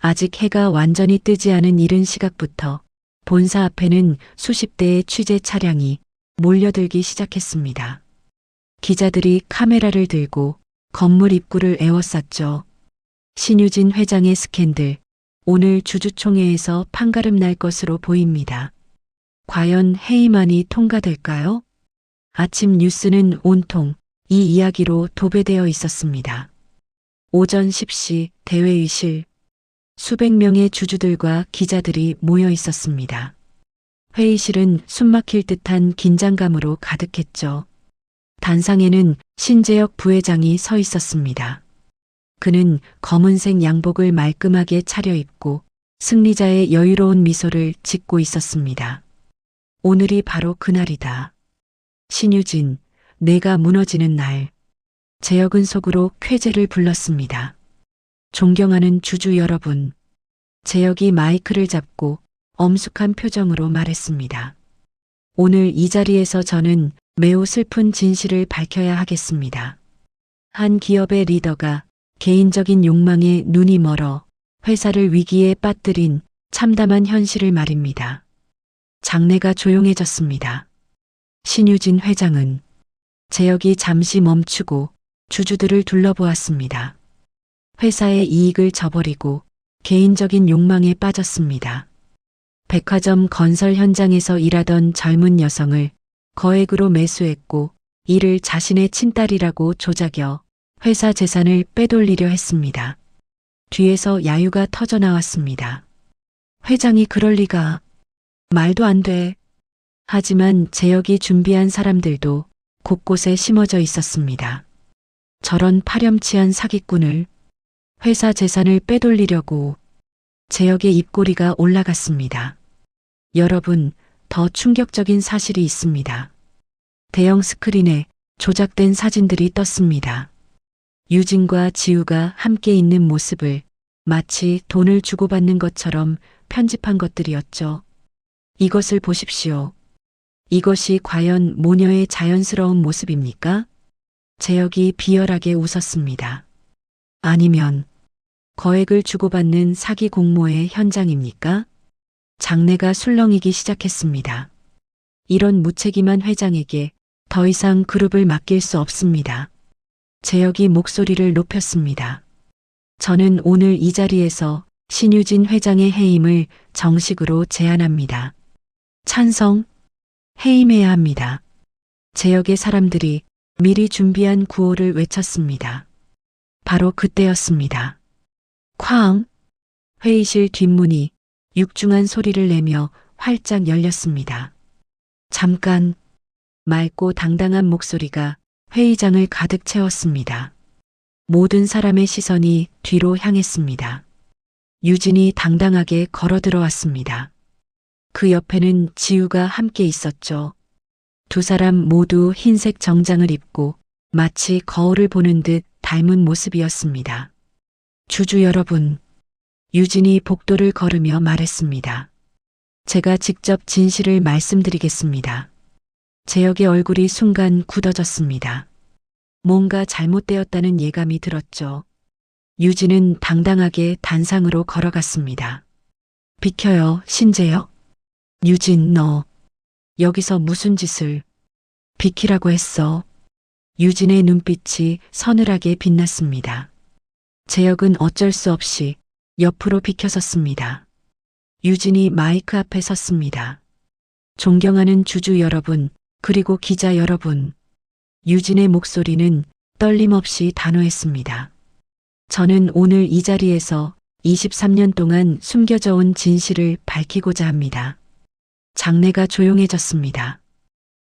아직 해가 완전히 뜨지 않은 이른 시각부터 본사 앞에는 수십 대의 취재 차량이 몰려들기 시작했습니다. 기자들이 카메라를 들고 건물 입구를 에워쌌죠. 신유진 회장의 스캔들, 오늘 주주총회에서 판가름 날 것으로 보입니다. 과연 해임안이 통과될까요? 아침 뉴스는 온통 이 이야기로 도배되어 있었습니다. 오전 10시 대회의실, 수백 명의 주주들과 기자들이 모여 있었습니다. 회의실은 숨막힐 듯한 긴장감으로 가득했죠. 단상에는 신재혁 부회장이 서 있었습니다. 그는 검은색 양복을 말끔하게 차려입고 승리자의 여유로운 미소를 짓고 있었습니다. 오늘이 바로 그날이다. 신유진, 내가 무너지는 날. 재혁은 속으로 쾌재를 불렀습니다. 존경하는 주주 여러분. 재혁이 마이크를 잡고 엄숙한 표정으로 말했습니다. 오늘 이 자리에서 저는 매우 슬픈 진실을 밝혀야 하겠습니다. 한 기업의 리더가 개인적인 욕망에 눈이 멀어 회사를 위기에 빠뜨린 참담한 현실을 말입니다. 장내가 조용해졌습니다. 신유진 회장은 재혁이 잠시 멈추고 주주들을 둘러보았습니다. 회사의 이익을 저버리고 개인적인 욕망에 빠졌습니다. 백화점 건설 현장에서 일하던 젊은 여성을 거액으로 매수했고 이를 자신의 친딸이라고 조작여 회사 재산을 빼돌리려 했습니다. 뒤에서 야유가 터져나왔습니다. 회장이 그럴 리가. 말도 안 돼. 하지만 재혁이 준비한 사람들도 곳곳에 심어져 있었습니다. 저런 파렴치한 사기꾼을 회사 재산을 빼돌리려고. 재혁의 입꼬리가 올라갔습니다. 여러분, 더 충격적인 사실이 있습니다. 대형 스크린에 조작된 사진들이 떴습니다. 유진과 지우가 함께 있는 모습을 마치 돈을 주고받는 것처럼 편집한 것들이었죠. 이것을 보십시오. 이것이 과연 모녀의 자연스러운 모습입니까? 재혁이 비열하게 웃었습니다. 아니면 거액을 주고받는 사기 공모의 현장입니까? 장내가 술렁이기 시작했습니다. 이런 무책임한 회장에게 더 이상 그룹을 맡길 수 없습니다. 재혁이 목소리를 높였습니다. 저는 오늘 이 자리에서 신유진 회장의 해임을 정식으로 제안합니다. 찬성, 해임해야 합니다. 재혁의 사람들이 미리 준비한 구호를 외쳤습니다. 바로 그때였습니다. 쾅! 회의실 뒷문이 육중한 소리를 내며 활짝 열렸습니다. 잠깐! 맑고 당당한 목소리가 회의장을 가득 채웠습니다. 모든 사람의 시선이 뒤로 향했습니다. 유진이 당당하게 걸어 들어왔습니다. 그 옆에는 지우가 함께 있었죠. 두 사람 모두 흰색 정장을 입고 마치 거울을 보는 듯 닮은 모습이었습니다. 주주 여러분, 유진이 복도를 걸으며 말했습니다. 제가 직접 진실을 말씀드리겠습니다. 재혁의 얼굴이 순간 굳어졌습니다. 뭔가 잘못되었다는 예감이 들었죠. 유진은 당당하게 단상으로 걸어갔습니다. 비켜요, 신재혁. 유진, 너 여기서 무슨 짓을. 비키라고 했어. 유진의 눈빛이 서늘하게 빛났습니다. 재혁은 어쩔 수 없이 옆으로 비켜섰습니다. 유진이 마이크 앞에 섰습니다. 존경하는 주주 여러분, 그리고 기자 여러분. 유진의 목소리는 떨림없이 단호했습니다. 저는 오늘 이 자리에서 23년 동안 숨겨져 온 진실을 밝히고자 합니다. 장내가 조용해졌습니다.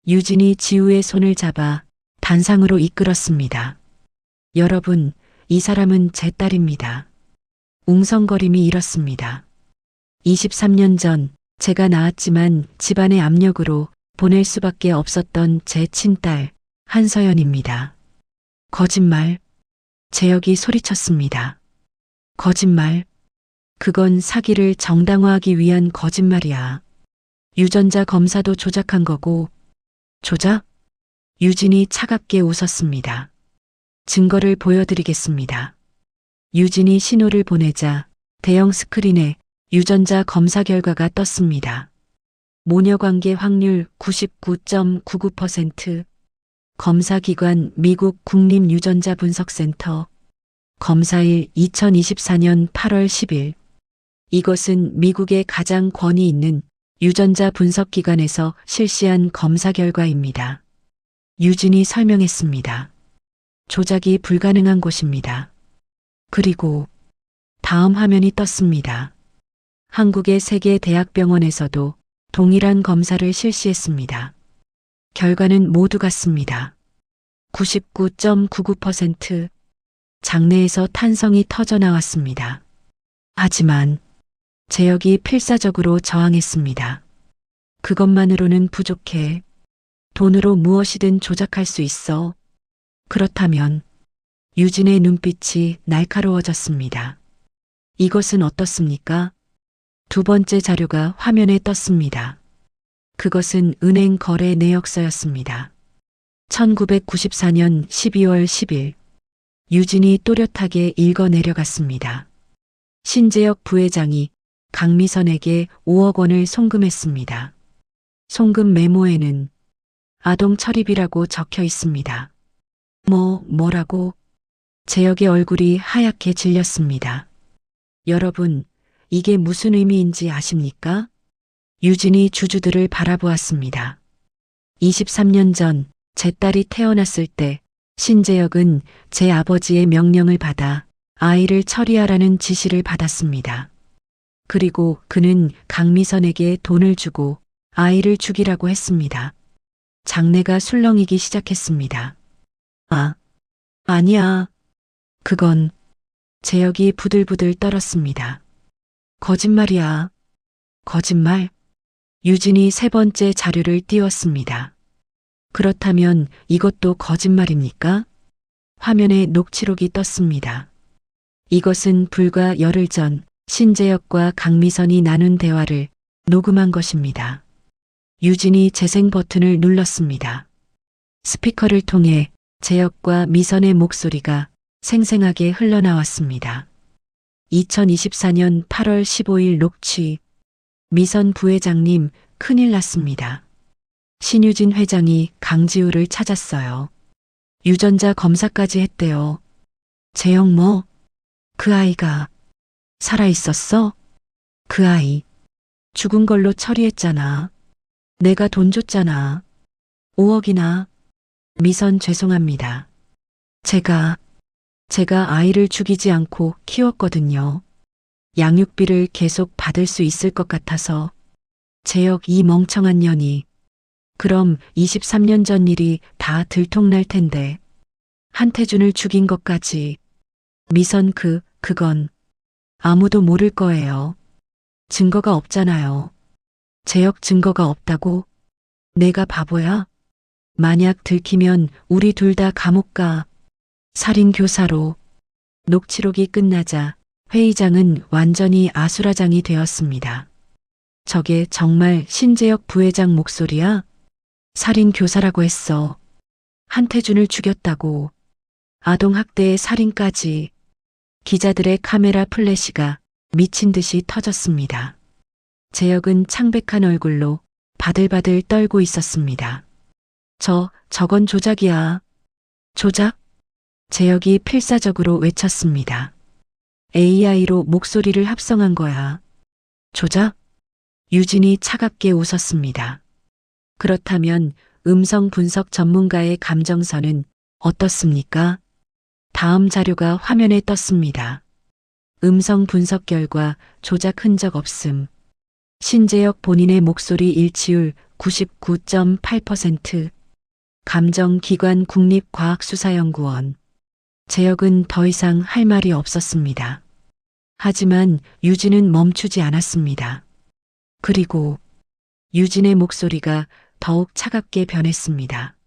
유진이 지우의 손을 잡아 단상으로 이끌었습니다. 여러분, 이 사람은 제 딸입니다. 웅성거림이 일었습니다. 23년 전 제가 낳았지만 집안의 압력으로 보낼 수밖에 없었던 제 친딸 한서연입니다. 거짓말. 재혁이 소리쳤습니다. 거짓말. 그건 사기를 정당화하기 위한 거짓말이야. 유전자 검사도 조작한 거고. 조작? 유진이 차갑게 웃었습니다. 증거를 보여드리겠습니다. 유진이 신호를 보내자 대형 스크린에 유전자 검사 결과가 떴습니다. 모녀관계 확률 99.99%, 검사기관 미국 국립유전자분석센터, 검사일 2024년 8월 10일. 이것은 미국의 가장 권위 있는 유전자 분석기관에서 실시한 검사 결과입니다. 유진이 설명했습니다. 조작이 불가능한 곳입니다. 그리고 다음 화면이 떴습니다. 한국의 세 개 대학병원에서도 동일한 검사를 실시했습니다. 결과는 모두 같습니다. 99.99%. 장내에서 탄성이 터져 나왔습니다. 하지만 재혁이 필사적으로 저항했습니다. 그것만으로는 부족해. 돈으로 무엇이든 조작할 수 있어. 그렇다면 유진의 눈빛이 날카로워졌습니다. 이것은 어떻습니까? 두 번째 자료가 화면에 떴습니다. 그것은 은행 거래 내역서였습니다. 1994년 12월 10일. 유진이 또렷하게 읽어 내려갔습니다. 신재혁 부회장이 강미선에게 5억 원을 송금했습니다. 송금 메모에는 아동 철입이라고 적혀 있습니다. 뭐라고? 재혁의 얼굴이 하얗게 질렸습니다. 여러분, 이게 무슨 의미인지 아십니까? 유진이 주주들을 바라보았습니다. 23년 전 제 딸이 태어났을 때 신재혁은 제 아버지의 명령을 받아 아이를 처리하라는 지시를 받았습니다. 그리고 그는 강미선에게 돈을 주고 아이를 죽이라고 했습니다. 장내가 술렁이기 시작했습니다. 아니야. 그건. 재혁이 부들부들 떨었습니다. 거짓말이야. 거짓말? 유진이 세 번째 자료를 띄웠습니다. 그렇다면 이것도 거짓말입니까? 화면에 녹취록이 떴습니다. 이것은 불과 열흘 전 신재혁과 강미선이 나눈 대화를 녹음한 것입니다. 유진이 재생 버튼을 눌렀습니다. 스피커를 통해 재혁과 미선의 목소리가 생생하게 흘러나왔습니다. 2024년 8월 15일 녹취. 미선 부회장님, 큰일 났습니다. 신유진 회장이 강지우를 찾았어요. 유전자 검사까지 했대요. 재혁 뭐? 그 아이가 살아있었어? 그 아이 죽은 걸로 처리했잖아. 내가 돈 줬잖아. 5억이나. 미선 죄송합니다. 제가 아이를 죽이지 않고 키웠거든요. 양육비를 계속 받을 수 있을 것 같아서. 재혁 이 멍청한 년이. 그럼 23년 전 일이 다 들통날 텐데. 한태준을 죽인 것까지. 미선 그건 아무도 모를 거예요. 증거가 없잖아요. 재혁 증거가 없다고? 내가 바보야? 만약 들키면 우리 둘 다 감옥 가. 살인 교사로. 녹취록이 끝나자 회의장은 완전히 아수라장이 되었습니다. 저게 정말 신재혁 부회장 목소리야? 살인 교사라고 했어. 한태준을 죽였다고. 아동학대의 살인까지. 기자들의 카메라 플래시가 미친 듯이 터졌습니다. 재혁은 창백한 얼굴로 바들바들 떨고 있었습니다. 저건 조작이야. 조작? 재혁이 필사적으로 외쳤습니다. AI로 목소리를 합성한 거야. 조작? 유진이 차갑게 웃었습니다. 그렇다면 음성 분석 전문가의 감정선은 어떻습니까? 다음 자료가 화면에 떴습니다. 음성 분석 결과 조작 흔적 없음. 신재혁 본인의 목소리 일치율 99.8%. 감정기관 국립과학수사연구원. 재혁은 더 이상 할 말이 없었습니다. 하지만 유진은 멈추지 않았습니다. 그리고 유진의 목소리가 더욱 차갑게 변했습니다.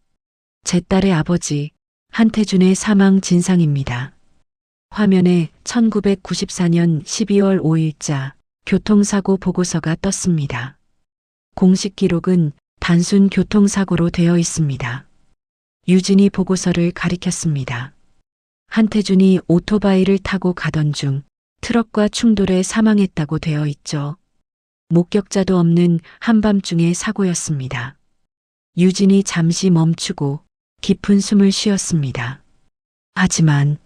제 딸의 아버지 한태준의 사망 진상입니다. 화면에 1994년 12월 5일자 교통사고 보고서가 떴습니다. 공식 기록은 단순 교통사고로 되어 있습니다. 유진이 보고서를 가리켰습니다. 한태준이 오토바이를 타고 가던 중 트럭과 충돌해 사망했다고 되어 있죠. 목격자도 없는 한밤중의 사고였습니다. 유진이 잠시 멈추고 깊은 숨을 쉬었습니다. 하지만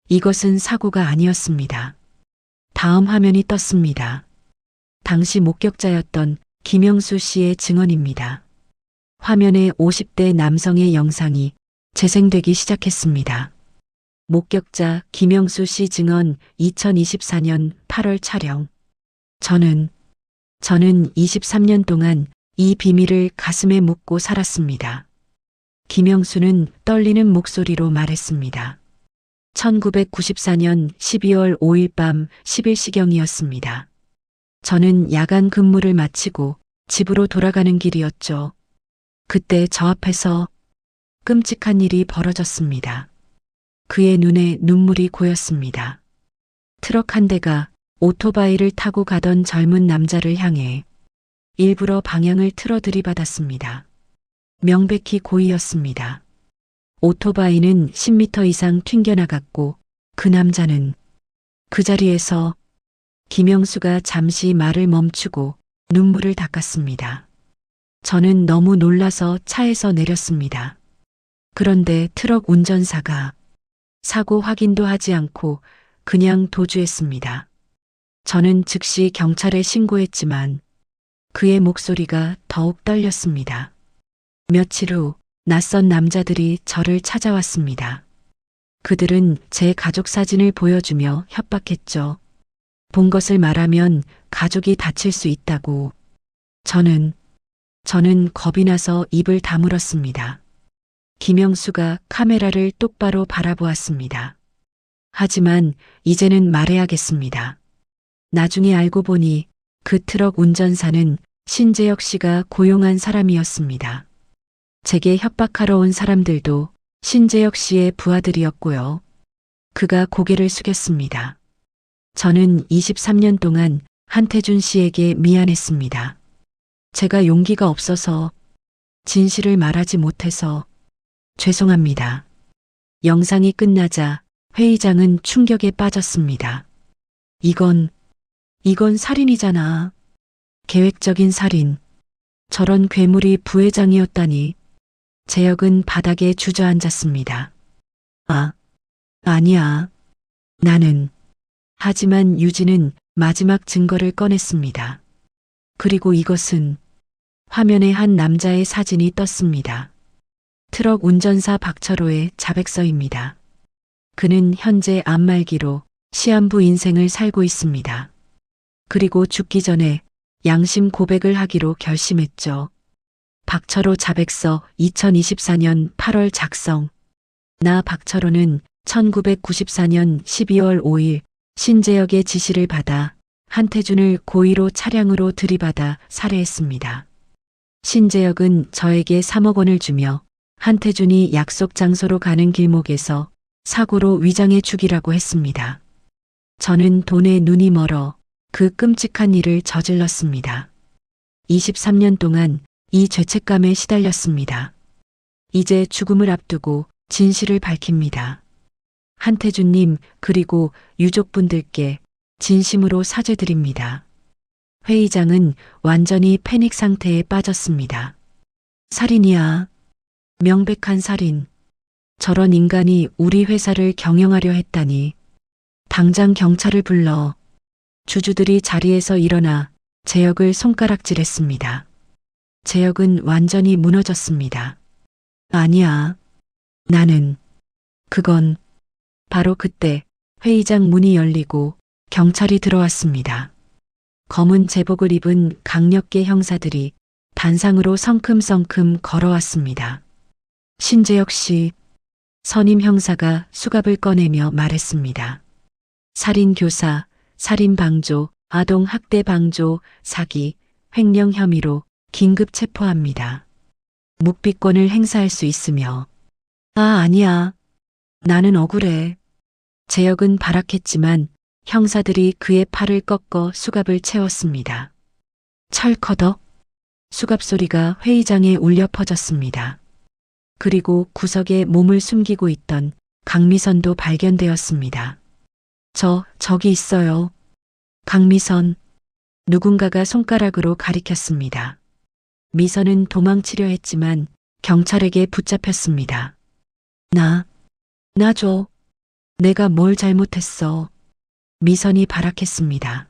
이것은 사고가 아니었습니다. 다음 화면이 떴습니다. 당시 목격자였던 김영수 씨의 증언입니다. 화면에 50대 남성의 영상이 재생되기 시작했습니다. 목격자 김영수 씨 증언 2024년 8월 촬영. 저는 23년 동안 이 비밀을 가슴에 묻고 살았습니다. 김영수는 떨리는 목소리로 말했습니다. 1994년 12월 5일 밤 11시경이었습니다. 저는 야간 근무를 마치고 집으로 돌아가는 길이었죠. 그때 저 앞에서 끔찍한 일이 벌어졌습니다. 그의 눈에 눈물이 고였습니다. 트럭 한 대가 오토바이를 타고 가던 젊은 남자를 향해 일부러 방향을 틀어 들이받았습니다. 명백히 고의였습니다. 오토바이는 10m 이상 튕겨나갔고 그 남자는 그 자리에서 김영수가 잠시 말을 멈추고 눈물을 닦았습니다. 저는 너무 놀라서 차에서 내렸습니다. 그런데 트럭 운전사가 사고 확인도 하지 않고 그냥 도주했습니다. 저는 즉시 경찰에 신고했지만 그의 목소리가 더욱 떨렸습니다. 며칠 후 낯선 남자들이 저를 찾아왔습니다. 그들은 제 가족 사진을 보여주며 협박했죠. 본 것을 말하면 가족이 다칠 수 있다고. 저는 겁이 나서 입을 다물었습니다. 김영수가 카메라를 똑바로 바라보았습니다. 하지만 이제는 말해야겠습니다. 나중에 알고 보니 그 트럭 운전사는 신재혁 씨가 고용한 사람이었습니다. 제게 협박하러 온 사람들도 신재혁 씨의 부하들이었고요. 그가 고개를 숙였습니다. 저는 23년 동안 한태준 씨에게 미안했습니다. 제가 용기가 없어서 진실을 말하지 못해서 죄송합니다. 영상이 끝나자 회의장은 충격에 빠졌습니다. 이건 살인이잖아. 계획적인 살인. 저런 괴물이 부회장이었다니. 재혁은 바닥에 주저앉았습니다. 아니야. 나는. 하지만 유진은 마지막 증거를 꺼냈습니다. 그리고 이것은 화면에 한 남자의 사진이 떴습니다. 트럭 운전사 박철호의 자백서입니다. 그는 현재 안말기로 시한부 인생을 살고 있습니다. 그리고 죽기 전에 양심 고백을 하기로 결심했죠. 박철호 자백서 2024년 8월 작성. 나 박철호는 1994년 12월 5일 신재혁의 지시를 받아 한태준을 고의로 차량으로 들이받아 살해했습니다. 신재혁은 저에게 3억 원을 주며 한태준이 약속 장소로 가는 길목에서 사고로 위장해 죽이라고 했습니다. 저는 돈에 눈이 멀어 그 끔찍한 일을 저질렀습니다. 23년 동안 이 죄책감에 시달렸습니다. 이제 죽음을 앞두고 진실을 밝힙니다. 한태준님 그리고 유족분들께 진심으로 사죄드립니다. 회의장은 완전히 패닉 상태에 빠졌습니다. 살인이야. 명백한 살인. 저런 인간이 우리 회사를 경영하려 했다니. 당장 경찰을 불러. 주주들이 자리에서 일어나 재혁을 손가락질했습니다. 재혁은 완전히 무너졌습니다. 아니야. 나는. 그건. 바로 그때 회의장 문이 열리고 경찰이 들어왔습니다. 검은 제복을 입은 강력계 형사들이 단상으로 성큼성큼 걸어왔습니다. 신재혁 씨, 선임 형사가 수갑을 꺼내며 말했습니다. 살인교사, 살인방조, 아동학대방조, 사기, 횡령 혐의로 긴급 체포합니다. 묵비권을 행사할 수 있으며. 아니야. 나는 억울해. 재혁은 발악했지만 형사들이 그의 팔을 꺾어 수갑을 채웠습니다. 철커덕. 수갑 소리가 회의장에 울려 퍼졌습니다. 그리고 구석에 몸을 숨기고 있던 강미선도 발견되었습니다. 저기 있어요. 강미선. 누군가가 손가락으로 가리켰습니다. 미선은 도망치려 했지만 경찰에게 붙잡혔습니다. 나 줘. 내가 뭘 잘못했어. 미선이 발악했습니다.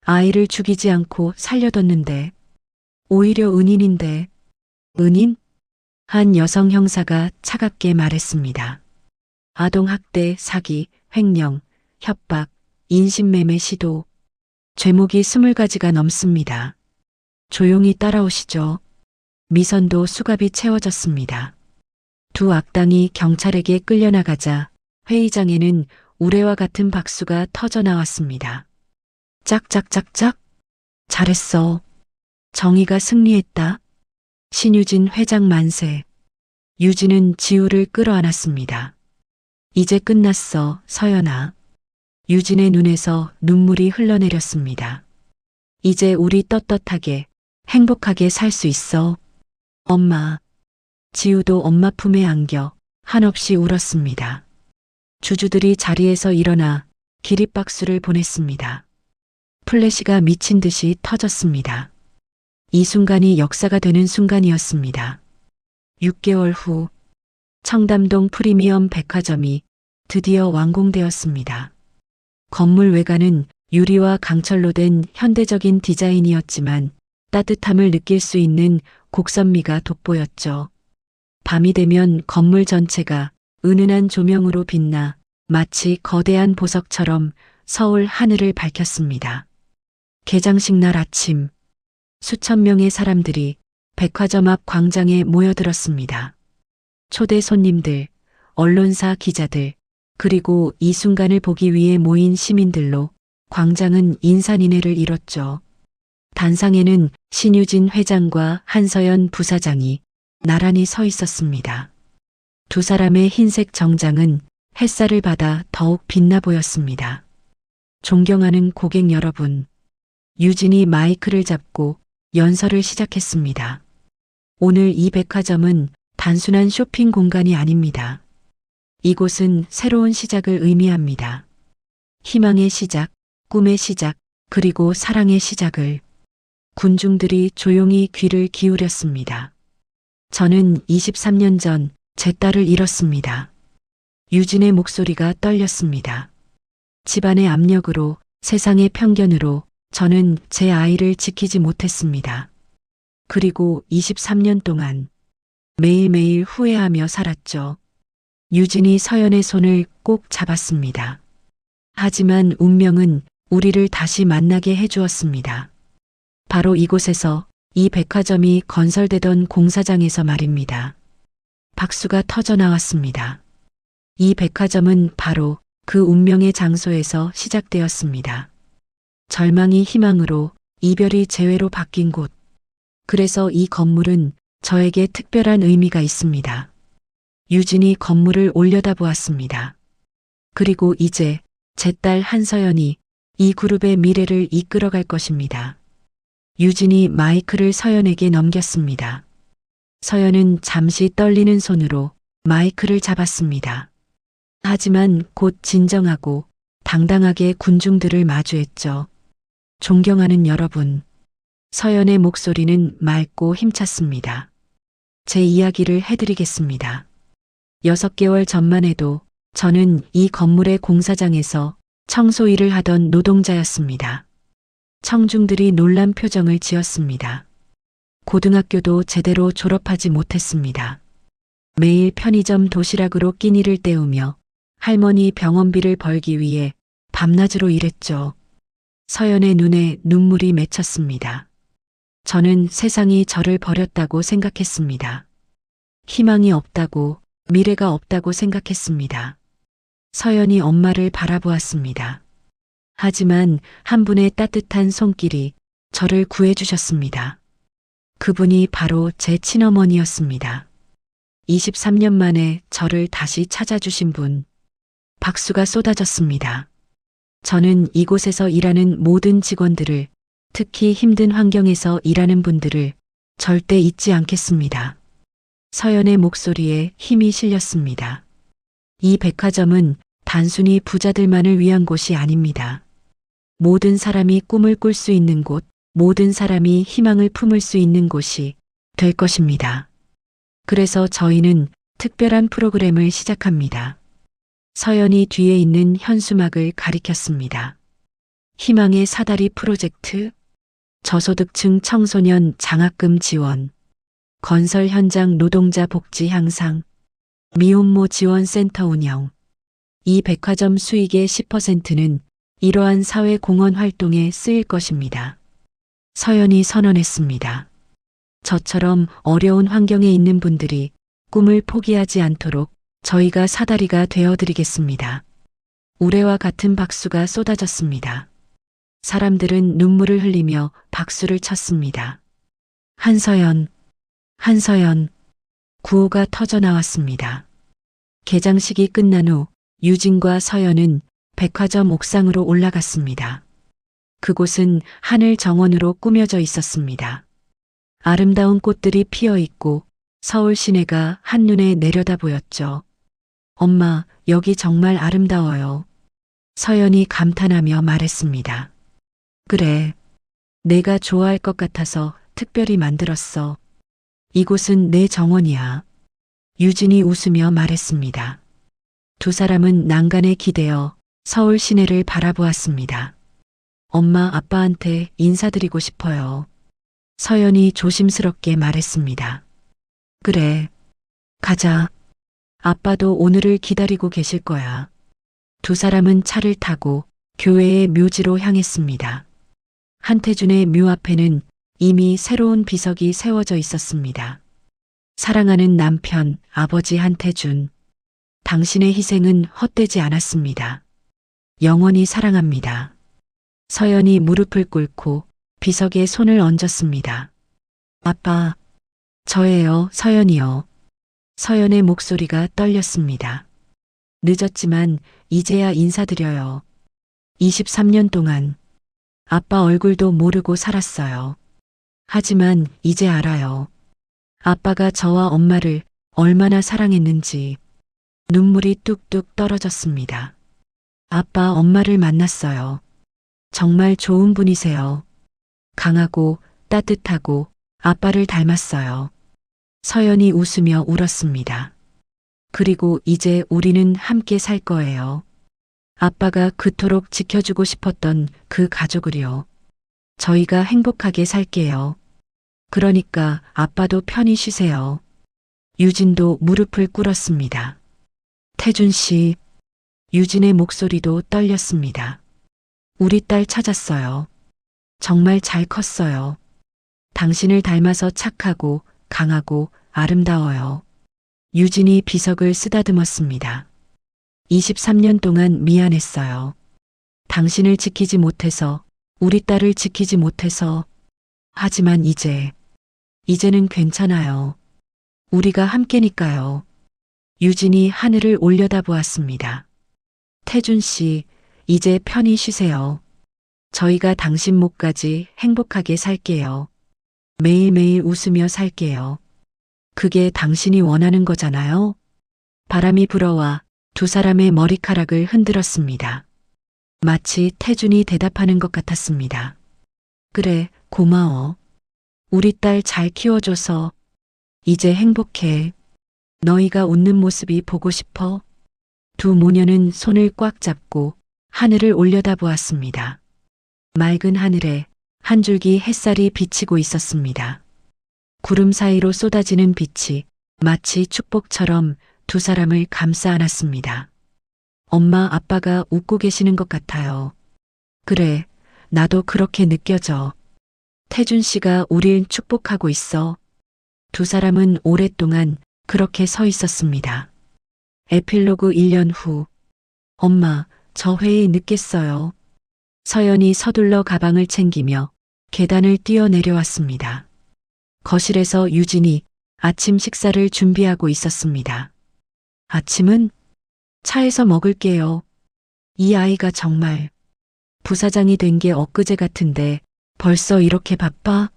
아이를 죽이지 않고 살려뒀는데. 오히려 은인인데. 은인? 한 여성 형사가 차갑게 말했습니다. 아동학대, 사기, 횡령, 협박, 인신매매 시도. 죄목이 20가지가 넘습니다. 조용히 따라오시죠. 미선도 수갑이 채워졌습니다. 두 악당이 경찰에게 끌려나가자 회의장에는 우레와 같은 박수가 터져나왔습니다. 짝짝짝짝. 잘했어. 정의가 승리했다. 신유진 회장 만세. 유진은 지우를 끌어안았습니다. 이제 끝났어, 서연아. 유진의 눈에서 눈물이 흘러내렸습니다. 이제 우리 떳떳하게, 행복하게 살 수 있어. 엄마. 지우도 엄마 품에 안겨 한없이 울었습니다. 주주들이 자리에서 일어나 기립박수를 보냈습니다. 플래시가 미친 듯이 터졌습니다. 이 순간이 역사가 되는 순간이었습니다. 6개월 후 청담동 프리미엄 백화점이 드디어 완공되었습니다. 건물 외관은 유리와 강철로 된 현대적인 디자인이었지만 따뜻함을 느낄 수 있는 곡선미가 돋보였죠. 밤이 되면 건물 전체가 은은한 조명으로 빛나 마치 거대한 보석처럼 서울 하늘을 밝혔습니다. 개장식 날 아침, 수천 명의 사람들이 백화점 앞 광장에 모여들었습니다. 초대 손님들, 언론사 기자들, 그리고 이 순간을 보기 위해 모인 시민들로 광장은 인산인해를 이뤘죠. 단상에는 신유진 회장과 한서연 부사장이 나란히 서 있었습니다. 두 사람의 흰색 정장은 햇살을 받아 더욱 빛나 보였습니다. 존경하는 고객 여러분, 유진이 마이크를 잡고 연설을 시작했습니다. 오늘 이 백화점은 단순한 쇼핑 공간이 아닙니다. 이곳은 새로운 시작을 의미합니다. 희망의 시작, 꿈의 시작, 그리고 사랑의 시작을. 군중들이 조용히 귀를 기울였습니다. 저는 23년 전 제 딸을 잃었습니다. 유진의 목소리가 떨렸습니다. 집안의 압력으로, 세상의 편견으로 저는 제 아이를 지키지 못했습니다. 그리고 23년 동안 매일매일 후회하며 살았죠. 유진이 서연의 손을 꼭 잡았습니다. 하지만 운명은 우리를 다시 만나게 해주었습니다. 바로 이곳에서, 이 백화점이 건설되던 공사장에서 말입니다. 박수가 터져나왔습니다. 이 백화점은 바로 그 운명의 장소에서 시작되었습니다. 절망이 희망으로, 이별이 재회로 바뀐 곳. 그래서 이 건물은 저에게 특별한 의미가 있습니다. 유진이 건물을 올려다보았습니다. 그리고 이제 제 딸 한서연이 이 그룹의 미래를 이끌어갈 것입니다. 유진이 마이크를 서연에게 넘겼습니다. 서연은 잠시 떨리는 손으로 마이크를 잡았습니다. 하지만 곧 진정하고 당당하게 군중들을 마주했죠. 존경하는 여러분. 서연의 목소리는 맑고 힘찼습니다. 제 이야기를 해드리겠습니다. 6개월 전만 해도 저는 이 건물의 공사장에서 청소 일을 하던 노동자였습니다. 청중들이 놀란 표정을 지었습니다. 고등학교도 제대로 졸업하지 못했습니다. 매일 편의점 도시락으로 끼니를 때우며 할머니 병원비를 벌기 위해 밤낮으로 일했죠. 서연의 눈에 눈물이 맺혔습니다. 저는 세상이 저를 버렸다고 생각했습니다. 희망이 없다고, 미래가 없다고 생각했습니다. 서연이 엄마를 바라보았습니다. 하지만 한 분의 따뜻한 손길이 저를 구해주셨습니다. 그분이 바로 제 친어머니였습니다. 23년 만에 저를 다시 찾아주신 분. 박수가 쏟아졌습니다. 저는 이곳에서 일하는 모든 직원들을, 특히 힘든 환경에서 일하는 분들을 절대 잊지 않겠습니다. 서연의 목소리에 힘이 실렸습니다. 이 백화점은 단순히 부자들만을 위한 곳이 아닙니다. 모든 사람이 꿈을 꿀 수 있는 곳, 모든 사람이 희망을 품을 수 있는 곳이 될 것입니다. 그래서 저희는 특별한 프로그램을 시작합니다. 서연이 뒤에 있는 현수막을 가리켰습니다. 희망의 사다리 프로젝트, 저소득층 청소년 장학금 지원, 건설 현장 노동자 복지 향상, 미혼모 지원 센터 운영. 이 백화점 수익의 10%는 이러한 사회 공헌 활동에 쓰일 것입니다. 서연이 선언했습니다. 저처럼 어려운 환경에 있는 분들이 꿈을 포기하지 않도록 저희가 사다리가 되어드리겠습니다. 우레와 같은 박수가 쏟아졌습니다. 사람들은 눈물을 흘리며 박수를 쳤습니다. 한서연, 한서연, 구호가 터져 나왔습니다. 개장식이 끝난 후 유진과 서연은 백화점 옥상으로 올라갔습니다. 그곳은 하늘 정원으로 꾸며져 있었습니다. 아름다운 꽃들이 피어 있고 서울 시내가 한눈에 내려다 보였죠. 엄마, 여기 정말 아름다워요. 서연이 감탄하며 말했습니다. 그래, 내가 좋아할 것 같아서 특별히 만들었어. 이곳은 내 정원이야. 유진이 웃으며 말했습니다. 두 사람은 난간에 기대어 서울 시내를 바라보았습니다. 엄마, 아빠한테 인사드리고 싶어요. 서연이 조심스럽게 말했습니다. 그래, 가자. 아빠도 오늘을 기다리고 계실 거야. 두 사람은 차를 타고 교회의 묘지로 향했습니다. 한태준의 묘 앞에는 이미 새로운 비석이 세워져 있었습니다. 사랑하는 남편, 아버지 한태준. 당신의 희생은 헛되지 않았습니다. 영원히 사랑합니다. 서연이 무릎을 꿇고 비석에 손을 얹었습니다. 아빠, 저예요, 서연이요. 서연의 목소리가 떨렸습니다. 늦었지만 이제야 인사드려요. 23년 동안 아빠 얼굴도 모르고 살았어요. 하지만 이제 알아요. 아빠가 저와 엄마를 얼마나 사랑했는지. 눈물이 뚝뚝 떨어졌습니다. 아빠, 엄마를 만났어요. 정말 좋은 분이세요. 강하고 따뜻하고 아빠를 닮았어요. 서연이 웃으며 울었습니다. 그리고 이제 우리는 함께 살 거예요. 아빠가 그토록 지켜주고 싶었던 그 가족을요. 저희가 행복하게 살게요. 그러니까 아빠도 편히 쉬세요. 유진도 무릎을 꿇었습니다. 태준 씨, 유진의 목소리도 떨렸습니다. 우리 딸 찾았어요. 정말 잘 컸어요. 당신을 닮아서 착하고 강하고 아름다워요. 유진이 비석을 쓰다듬었습니다. 23년 동안 미안했어요. 당신을 지키지 못해서, 우리 딸을 지키지 못해서. 하지만 이제는 괜찮아요. 우리가 함께니까요. 유진이 하늘을 올려다보았습니다. 태준 씨, 이제 편히 쉬세요. 저희가 당신 목까지 행복하게 살게요. 매일매일 웃으며 살게요. 그게 당신이 원하는 거잖아요? 바람이 불어와 두 사람의 머리카락을 흔들었습니다. 마치 태준이 대답하는 것 같았습니다. 그래, 고마워. 우리 딸 잘 키워줘서 이제 행복해. 너희가 웃는 모습이 보고 싶어. 두 모녀는 손을 꽉 잡고 하늘을 올려다보았습니다. 맑은 하늘에 한 줄기 햇살이 비치고 있었습니다. 구름 사이로 쏟아지는 빛이 마치 축복처럼 두 사람을 감싸 안았습니다. 엄마, 아빠가 웃고 계시는 것 같아요. 그래, 나도 그렇게 느껴져. 태준 씨가 우릴 축복하고 있어. 두 사람은 오랫동안 그렇게 서 있었습니다. 에필로그 1년 후. 엄마, 저 회의 늦겠어요. 서연이 서둘러 가방을 챙기며 계단을 뛰어 내려왔습니다. 거실에서 유진이 아침 식사를 준비하고 있었습니다. 아침은 차에서 먹을게요. 이 아이가 정말 부사장이 된 게 엊그제 같은데 벌써 이렇게 바빠?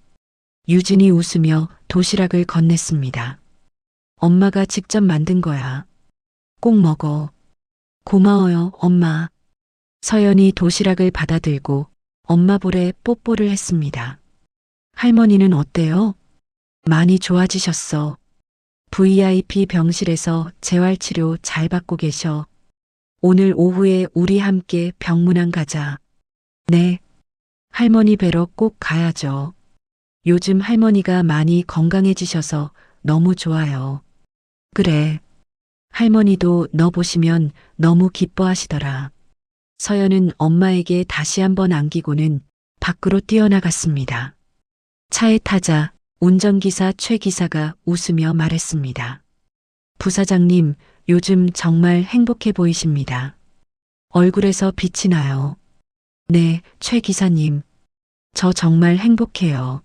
유진이 웃으며 도시락을 건넸습니다. 엄마가 직접 만든 거야. 꼭 먹어. 고마워요, 엄마. 서연이 도시락을 받아들고 엄마 볼에 뽀뽀를 했습니다. 할머니는 어때요? 많이 좋아지셨어. VIP 병실에서 재활치료 잘 받고 계셔. 오늘 오후에 우리 함께 병문안 가자. 네. 할머니 뵈러 꼭 가야죠. 요즘 할머니가 많이 건강해지셔서 너무 좋아요. 그래. 할머니도 너 보시면 너무 기뻐하시더라. 서연은 엄마에게 다시 한번 안기고는 밖으로 뛰어나갔습니다. 차에 타자 운전기사 최 기사가 웃으며 말했습니다. 부사장님, 요즘 정말 행복해 보이십니다. 얼굴에서 빛이 나요. 네, 최 기사님. 저 정말 행복해요.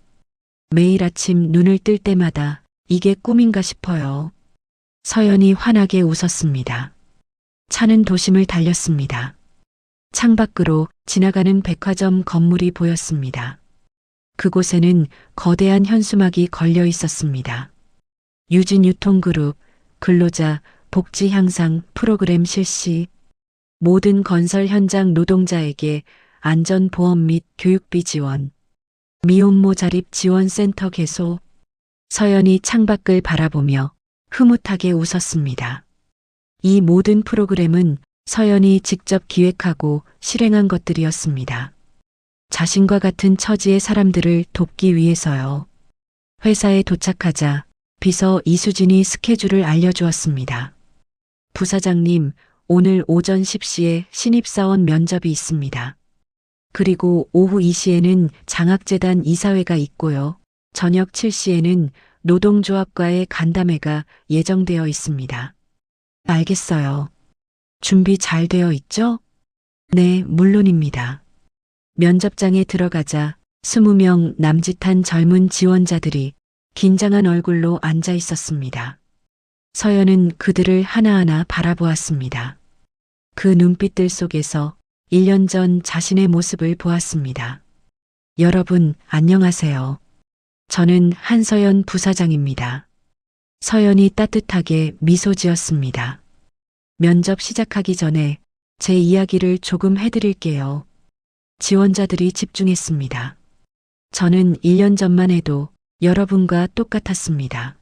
매일 아침 눈을 뜰 때마다 이게 꿈인가 싶어요. 서연이 환하게 웃었습니다. 차는 도심을 달렸습니다. 창밖으로 지나가는 백화점 건물이 보였습니다. 그곳에는 거대한 현수막이 걸려 있었습니다. 유진 유통그룹, 근로자, 복지 향상 프로그램 실시, 모든 건설 현장 노동자에게 안전보험 및 교육비 지원, 미혼모 자립 지원센터 개소. 서연이 창밖을 바라보며 흐뭇하게 웃었습니다. 이 모든 프로그램은 서연이 직접 기획하고 실행한 것들이었습니다. 자신과 같은 처지의 사람들을 돕기 위해서요. 회사에 도착하자 비서 이수진이 스케줄을 알려주었습니다. 부사장님, 오늘 오전 10시에 신입사원 면접이 있습니다. 그리고 오후 2시에는 장학재단 이사회가 있고요. 저녁 7시에는 노동조합과의 간담회가 예정되어 있습니다. 알겠어요. 준비 잘 되어 있죠? 네, 물론입니다. 면접장에 들어가자 20명 남짓한 젊은 지원자들이 긴장한 얼굴로 앉아 있었습니다. 서연은 그들을 하나하나 바라보았습니다. 그 눈빛들 속에서 1년 전 자신의 모습을 보았습니다. 여러분, 안녕하세요. 저는 한서연 부사장입니다. 서연이 따뜻하게 미소 지었습니다. 면접 시작하기 전에 제 이야기를 조금 해드릴게요. 지원자들이 집중했습니다. 저는 1년 전만 해도 여러분과 똑같았습니다.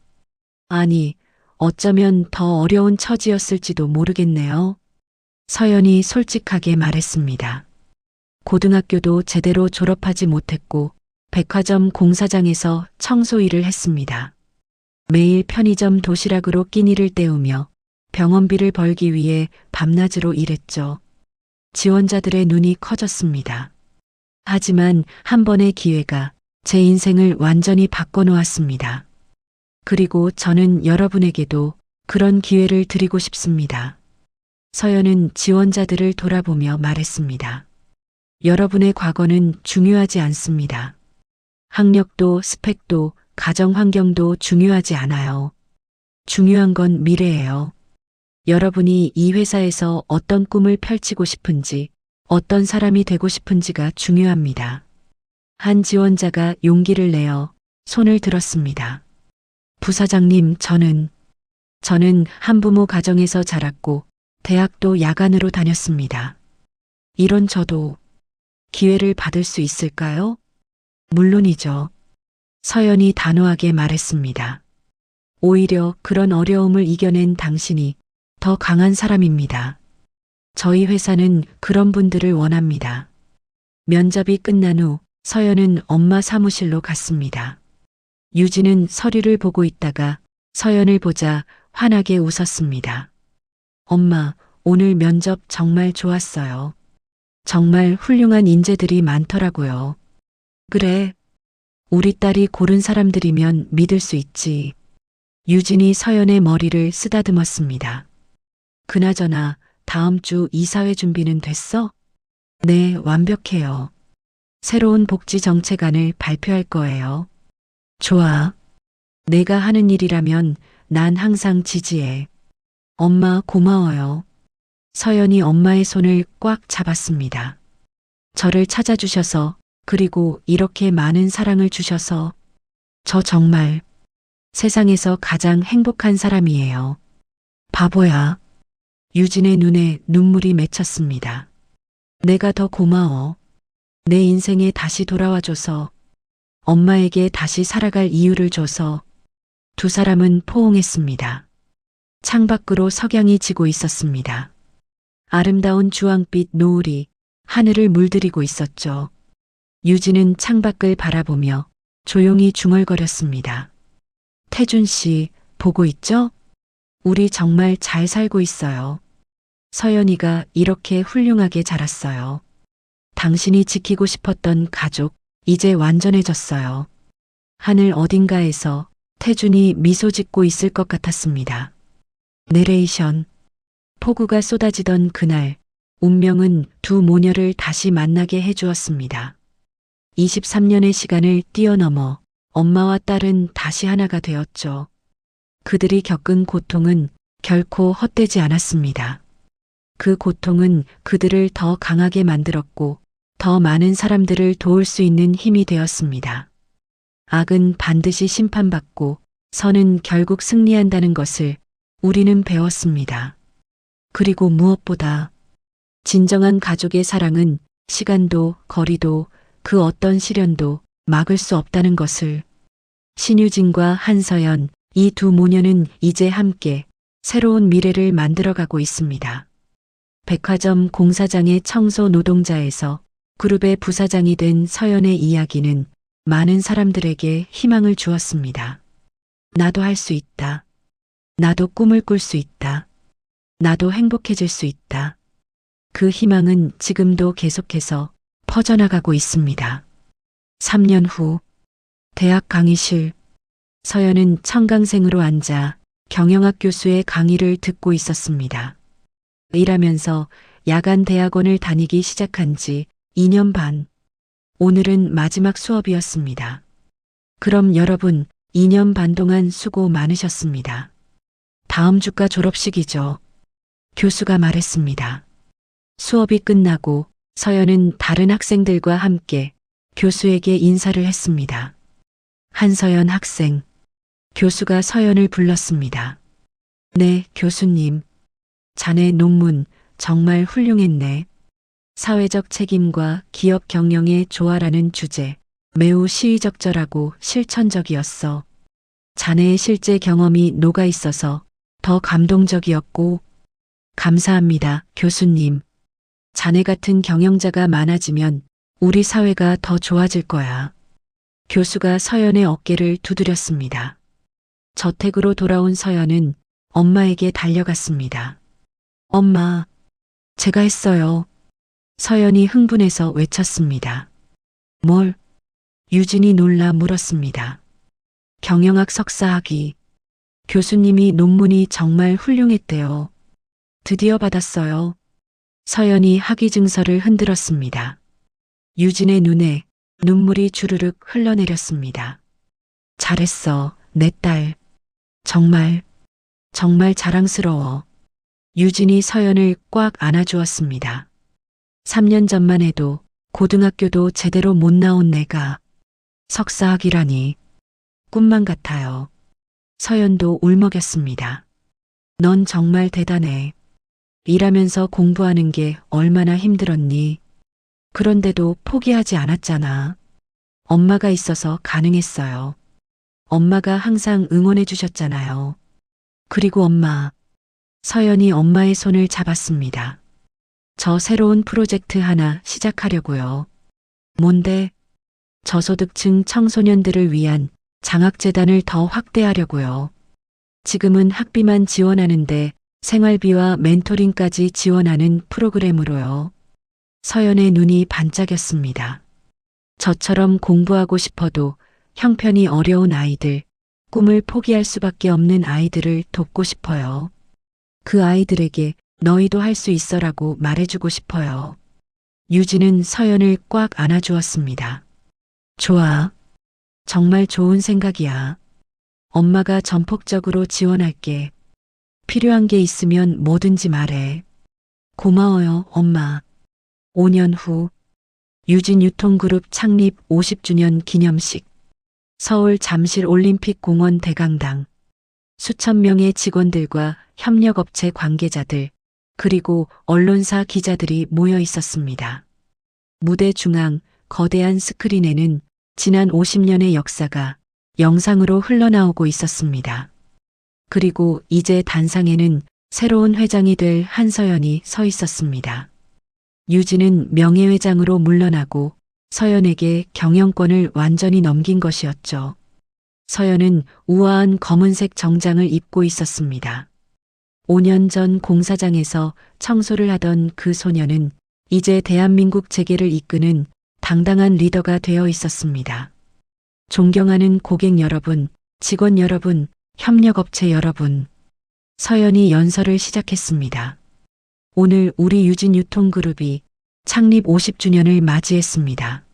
아니, 어쩌면 더 어려운 처지였을지도 모르겠네요. 서연이 솔직하게 말했습니다. 고등학교도 제대로 졸업하지 못했고 백화점 공사장에서 청소 일을 했습니다. 매일 편의점 도시락으로 끼니를 때우며 병원비를 벌기 위해 밤낮으로 일했죠. 지원자들의 눈이 커졌습니다. 하지만 한 번의 기회가 제 인생을 완전히 바꿔놓았습니다. 그리고 저는 여러분에게도 그런 기회를 드리고 싶습니다. 서연은 지원자들을 돌아보며 말했습니다. 여러분의 과거는 중요하지 않습니다. 학력도 스펙도 가정 환경도 중요하지 않아요. 중요한 건 미래예요. 여러분이 이 회사에서 어떤 꿈을 펼치고 싶은지, 어떤 사람이 되고 싶은지가 중요합니다. 한 지원자가 용기를 내어 손을 들었습니다. 부사장님, 저는 한부모 가정에서 자랐고 대학도 야간으로 다녔습니다. 이런 저도 기회를 받을 수 있을까요? 물론이죠. 서연이 단호하게 말했습니다. 오히려 그런 어려움을 이겨낸 당신이 더 강한 사람입니다. 저희 회사는 그런 분들을 원합니다. 면접이 끝난 후 서연은 엄마 사무실로 갔습니다. 유진은 서류를 보고 있다가 서연을 보자 환하게 웃었습니다. 엄마, 오늘 면접 정말 좋았어요. 정말 훌륭한 인재들이 많더라고요. 그래. 우리 딸이 고른 사람들이면 믿을 수 있지. 유진이 서연의 머리를 쓰다듬었습니다. 그나저나 다음 주 이사회 준비는 됐어? 네, 완벽해요. 새로운 복지 정책안을 발표할 거예요. 좋아. 내가 하는 일이라면 난 항상 지지해. 엄마 고마워요. 서연이 엄마의 손을 꽉 잡았습니다. 저를 찾아주셔서 그리고 이렇게 많은 사랑을 주셔서 저 정말 세상에서 가장 행복한 사람이에요. 바보야. 유진의 눈에 눈물이 맺혔습니다. 내가 더 고마워. 내 인생에 다시 돌아와줘서 엄마에게 다시 살아갈 이유를 줘서 두 사람은 포옹했습니다. 창밖으로 석양이 지고 있었습니다. 아름다운 주황빛 노을이 하늘을 물들이고 있었죠. 유진은 창밖을 바라보며 조용히 중얼거렸습니다. 태준 씨, 보고 있죠? 우리 정말 잘 살고 있어요. 서연이가 이렇게 훌륭하게 자랐어요. 당신이 지키고 싶었던 가족, 이제 완전해졌어요. 하늘 어딘가에서 태준이 미소 짓고 있을 것 같았습니다. 내레이션. 폭우가 쏟아지던 그날, 운명은 두 모녀를 다시 만나게 해주었습니다. 23년의 시간을 뛰어넘어 엄마와 딸은 다시 하나가 되었죠. 그들이 겪은 고통은 결코 헛되지 않았습니다. 그 고통은 그들을 더 강하게 만들었고 더 많은 사람들을 도울 수 있는 힘이 되었습니다. 악은 반드시 심판받고 선은 결국 승리한다는 것을 우리는 배웠습니다. 그리고 무엇보다 진정한 가족의 사랑은 시간도 거리도 그 어떤 시련도 막을 수 없다는 것을. 신유진과 한서연, 이 두 모녀는 이제 함께 새로운 미래를 만들어가고 있습니다. 백화점 공사장의 청소 노동자에서 그룹의 부사장이 된 서연의 이야기는 많은 사람들에게 희망을 주었습니다. 나도 할 수 있다. 나도 꿈을 꿀 수 있다. 나도 행복해질 수 있다. 그 희망은 지금도 계속해서 퍼져나가고 있습니다. 3년 후 대학 강의실. 서연은 청강생으로 앉아 경영학 교수의 강의를 듣고 있었습니다. 일하면서 야간 대학원을 다니기 시작한 지 2년 반. 오늘은 마지막 수업이었습니다. 그럼 여러분, 2년 반 동안 수고 많으셨습니다. 다음 주가 졸업식이죠. 교수가 말했습니다. 수업이 끝나고 서연은 다른 학생들과 함께 교수에게 인사를 했습니다. 한서연 학생. 교수가 서연을 불렀습니다. 네, 교수님. 자네 논문 정말 훌륭했네. 사회적 책임과 기업 경영의 조화라는 주제. 매우 시의적절하고 실천적이었어. 자네의 실제 경험이 녹아 있어서 더 감동적이었고. 감사합니다, 교수님. 자네 같은 경영자가 많아지면 우리 사회가 더 좋아질 거야. 교수가 서연의 어깨를 두드렸습니다. 저택으로 돌아온 서연은 엄마에게 달려갔습니다. 엄마, 제가 했어요. 서연이 흥분해서 외쳤습니다. 뭘? 유진이 놀라 물었습니다. 경영학 석사학위. 교수님이 논문이 정말 훌륭했대요. 드디어 받았어요. 서연이 학위 증서를 흔들었습니다. 유진의 눈에 눈물이 주르륵 흘러내렸습니다. 잘했어, 내 딸. 정말 자랑스러워. 유진이 서연을 꽉 안아주었습니다. 3년 전만 해도 고등학교도 제대로 못 나온 내가 석사학위라니 꿈만 같아요. 서연도 울먹였습니다. 넌 정말 대단해. 일하면서 공부하는 게 얼마나 힘들었니? 그런데도 포기하지 않았잖아. 엄마가 있어서 가능했어요. 엄마가 항상 응원해 주셨잖아요. 그리고 엄마. 서연이 엄마의 손을 잡았습니다. 저 새로운 프로젝트 하나 시작하려고요. 뭔데? 저소득층 청소년들을 위한 장학재단을 더 확대하려고요. 지금은 학비만 지원하는데 생활비와 멘토링까지 지원하는 프로그램으로요. 서연의 눈이 반짝였습니다. 저처럼 공부하고 싶어도 형편이 어려운 아이들, 꿈을 포기할 수밖에 없는 아이들을 돕고 싶어요. 그 아이들에게 너희도 할 수 있어라고 말해주고 싶어요. 유진은 서연을 꽉 안아주었습니다. 좋아. 정말 좋은 생각이야. 엄마가 전폭적으로 지원할게. 필요한 게 있으면 뭐든지 말해. 고마워요, 엄마. 5년 후 유진유통그룹 창립 50주년 기념식. 서울 잠실 올림픽 공원 대강당. 수천 명의 직원들과 협력업체 관계자들, 그리고 언론사 기자들이 모여 있었습니다. 무대 중앙 거대한 스크린에는 지난 50년의 역사가 영상으로 흘러나오고 있었습니다. 그리고 이제 단상에는 새로운 회장이 될 한서연이 서 있었습니다. 유진은 명예회장으로 물러나고 서연에게 경영권을 완전히 넘긴 것이었죠. 서연은 우아한 검은색 정장을 입고 있었습니다. 5년 전 공사장에서 청소를 하던 그 소녀는 이제 대한민국 재계를 이끄는 당당한 리더가 되어 있었습니다. 존경하는 고객 여러분, 직원 여러분, 협력업체 여러분. 서연이 연설을 시작했습니다. 오늘 우리 유진유통그룹이 창립 50주년을 맞이했습니다.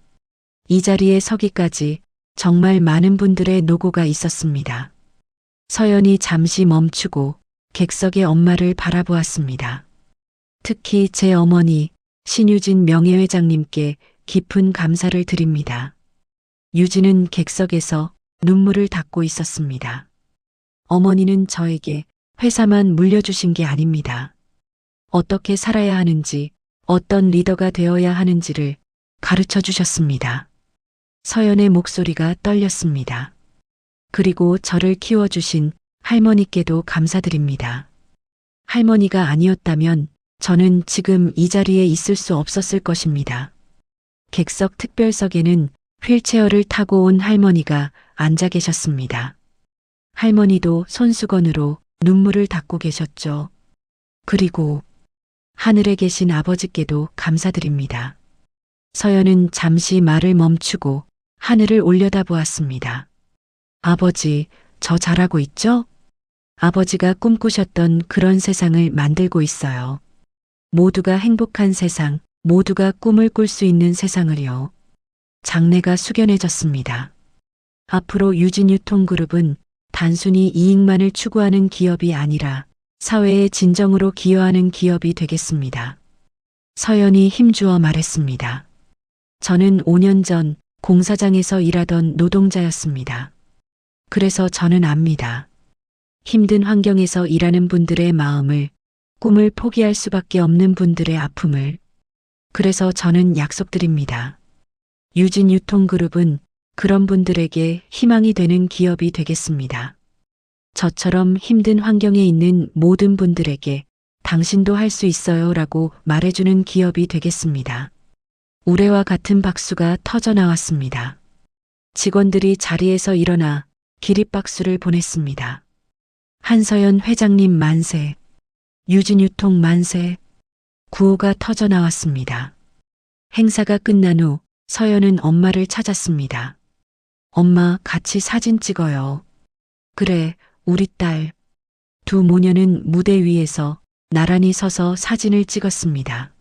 이 자리에 서기까지 정말 많은 분들의 노고가 있었습니다. 서연이 잠시 멈추고 객석의 엄마를 바라보았습니다. 특히 제 어머니 신유진 명예회장님께 깊은 감사를 드립니다. 유진은 객석에서 눈물을 닦고 있었습니다. 어머니는 저에게 회사만 물려주신 게 아닙니다. 어떻게 살아야 하는지, 어떤 리더가 되어야 하는지를 가르쳐 주셨습니다. 서연의 목소리가 떨렸습니다. 그리고 저를 키워주신 할머니께도 감사드립니다. 할머니가 아니었다면 저는 지금 이 자리에 있을 수 없었을 것입니다. 객석 특별석에는 휠체어를 타고 온 할머니가 앉아 계셨습니다. 할머니도 손수건으로 눈물을 닦고 계셨죠. 그리고 하늘에 계신 아버지께도 감사드립니다. 서연은 잠시 말을 멈추고 하늘을 올려다보았습니다. 아버지, 저 잘하고 있죠? 아버지가 꿈꾸셨던 그런 세상을 만들고 있어요. 모두가 행복한 세상, 모두가 꿈을 꿀 수 있는 세상을요. 장내가 숙연해졌습니다. 앞으로 유진유통그룹은 단순히 이익만을 추구하는 기업이 아니라 사회에 진정으로 기여하는 기업이 되겠습니다. 서연이 힘주어 말했습니다. 저는 5년 전 공사장에서 일하던 노동자였습니다. 그래서 저는 압니다. 힘든 환경에서 일하는 분들의 마음을, 꿈을 포기할 수밖에 없는 분들의 아픔을. 그래서 저는 약속드립니다. 유진유통그룹은 그런 분들에게 희망이 되는 기업이 되겠습니다. 저처럼 힘든 환경에 있는 모든 분들에게 당신도 할 수 있어요 라고 말해주는 기업이 되겠습니다. 우레와 같은 박수가 터져 나왔습니다. 직원들이 자리에서 일어나 기립박수를 보냈습니다. 한서연 회장님 만세, 유진유통 만세, 구호가 터져 나왔습니다. 행사가 끝난 후 서연은 엄마를 찾았습니다. 엄마, 같이 사진 찍어요. 그래, 우리 딸. 두 모녀는 무대 위에서 나란히 서서 사진을 찍었습니다.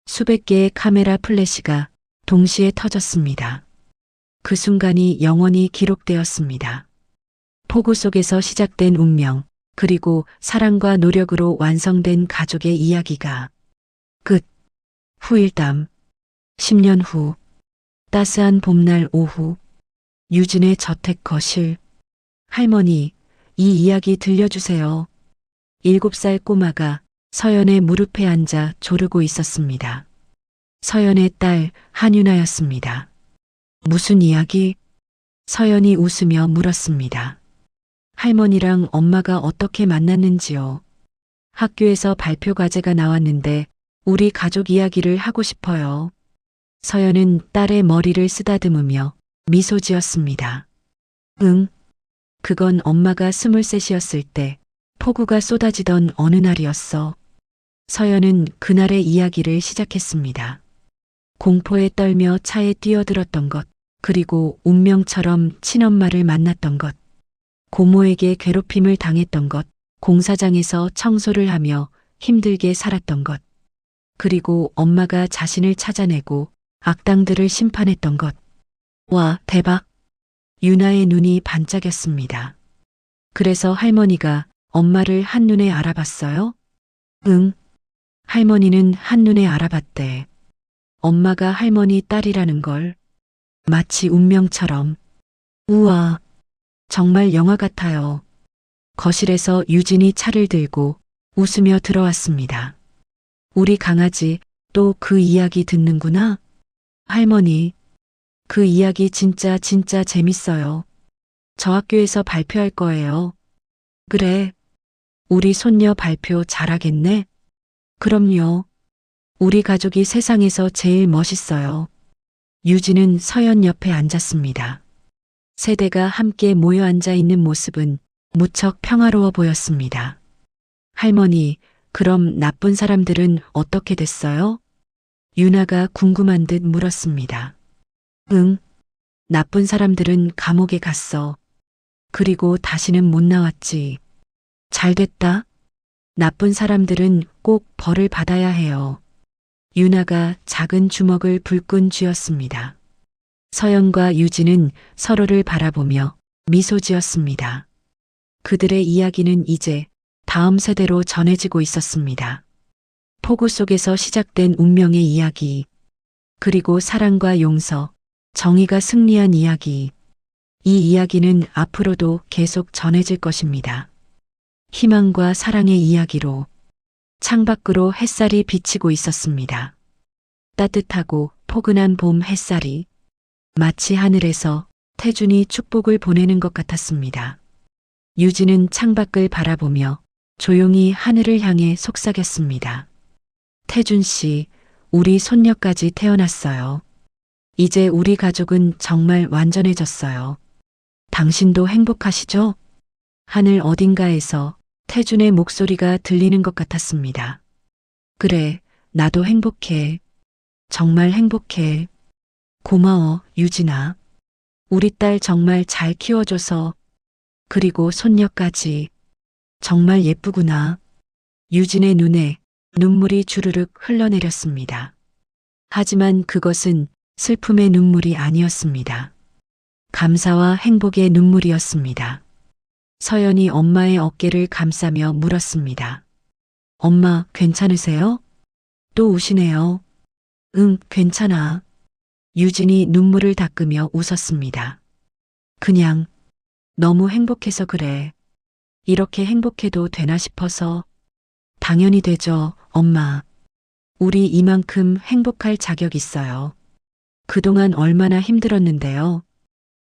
수백 개의 카메라 플래시가 동시에 터졌습니다. 그 순간이 영원히 기록되었습니다. 폭우 속에서 시작된 운명, 그리고 사랑과 노력으로 완성된 가족의 이야기가 끝. 후일담. 10년 후. 따스한 봄날 오후. 유진의 저택 거실. 할머니, 이 이야기 들려주세요. 7살 꼬마가 서연의 무릎에 앉아 조르고 있었습니다. 서연의 딸 한윤아였습니다. 무슨 이야기? 서연이 웃으며 물었습니다. 할머니랑 엄마가 어떻게 만났는지요. 학교에서 발표 과제가 나왔는데 우리 가족 이야기를 하고 싶어요. 서연은 딸의 머리를 쓰다듬으며 미소 지었습니다. 응. 그건 엄마가 23이었을 때 폭우가 쏟아지던 어느 날이었어. 서연은 그날의 이야기를 시작했습니다. 공포에 떨며 차에 뛰어들었던 것, 그리고 운명처럼 친엄마를 만났던 것, 고모에게 괴롭힘을 당했던 것, 공사장에서 청소를 하며 힘들게 살았던 것, 그리고 엄마가 자신을 찾아내고 악당들을 심판했던 것. 와, 대박. 유나의 눈이 반짝였습니다. 그래서 할머니가 엄마를 한눈에 알아봤어요? 응. 할머니는 한눈에 알아봤대. 엄마가 할머니 딸이라는 걸. 마치 운명처럼. 우와. 정말 영화 같아요. 거실에서 유진이 차를 들고 웃으며 들어왔습니다. 우리 강아지 또 그 이야기 듣는구나. 할머니, 그 이야기 진짜 재밌어요. 저 학교에서 발표할 거예요. 그래. 우리 손녀 발표 잘하겠네? 그럼요. 우리 가족이 세상에서 제일 멋있어요. 유진은 서연 옆에 앉았습니다. 세대가 함께 모여 앉아 있는 모습은 무척 평화로워 보였습니다. 할머니, 그럼 나쁜 사람들은 어떻게 됐어요? 유나가 궁금한 듯 물었습니다. 응, 나쁜 사람들은 감옥에 갔어. 그리고 다시는 못 나왔지. 잘 됐다. 나쁜 사람들은 꼭 벌을 받아야 해요. 유나가 작은 주먹을 불끈 쥐었습니다. 서연과 유진은 서로를 바라보며 미소 지었습니다. 그들의 이야기는 이제 다음 세대로 전해지고 있었습니다. 폭우 속에서 시작된 운명의 이야기, 그리고 사랑과 용서, 정의가 승리한 이야기. 이 이야기는 앞으로도 계속 전해질 것입니다. 희망과 사랑의 이야기로 창밖으로 햇살이 비치고 있었습니다. 따뜻하고 포근한 봄 햇살이 마치 하늘에서 태준이 축복을 보내는 것 같았습니다. 유진은 창밖을 바라보며 조용히 하늘을 향해 속삭였습니다. 태준 씨, 우리 손녀까지 태어났어요. 이제 우리 가족은 정말 완전해졌어요. 당신도 행복하시죠? 하늘 어딘가에서 태준의 목소리가 들리는 것 같았습니다. 그래, 나도 행복해. 정말 행복해. 고마워, 유진아. 우리 딸 정말 잘 키워줘서. 그리고 손녀까지. 정말 예쁘구나. 유진의 눈에 눈물이 주르륵 흘러내렸습니다. 하지만 그것은 슬픔의 눈물이 아니었습니다. 감사와 행복의 눈물이었습니다. 서연이 엄마의 어깨를 감싸며 물었습니다. 엄마, 괜찮으세요? 또 우시네요. 응, 괜찮아. 유진이 눈물을 닦으며 웃었습니다. 그냥 너무 행복해서 그래. 이렇게 행복해도 되나 싶어서. 당연히 되죠, 엄마. 우리 이만큼 행복할 자격 있어요. 그동안 얼마나 힘들었는데요.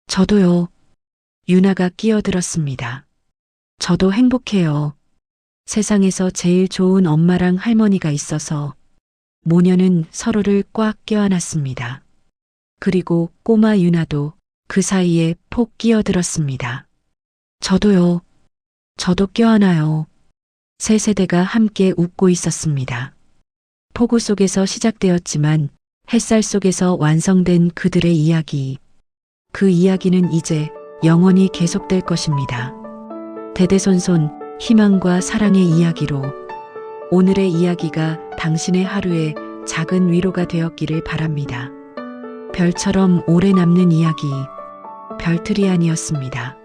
저도요. 유나가 끼어들었습니다. 저도 행복해요. 세상에서 제일 좋은 엄마랑 할머니가 있어서. 모녀는 서로를 꽉 껴안았습니다. 그리고 꼬마 유나도 그 사이에 폭 끼어들었습니다. 저도요. 저도 껴안아요. 세 세대가 함께 웃고 있었습니다. 폭우 속에서 시작되었지만 햇살 속에서 완성된 그들의 이야기. 그 이야기는 이제 영원히 계속될 것입니다. 대대손손 희망과 사랑의 이야기로 오늘의 이야기가 당신의 하루에 작은 위로가 되었기를 바랍니다. 별처럼 오래 남는 이야기, 별트리안이었습니다.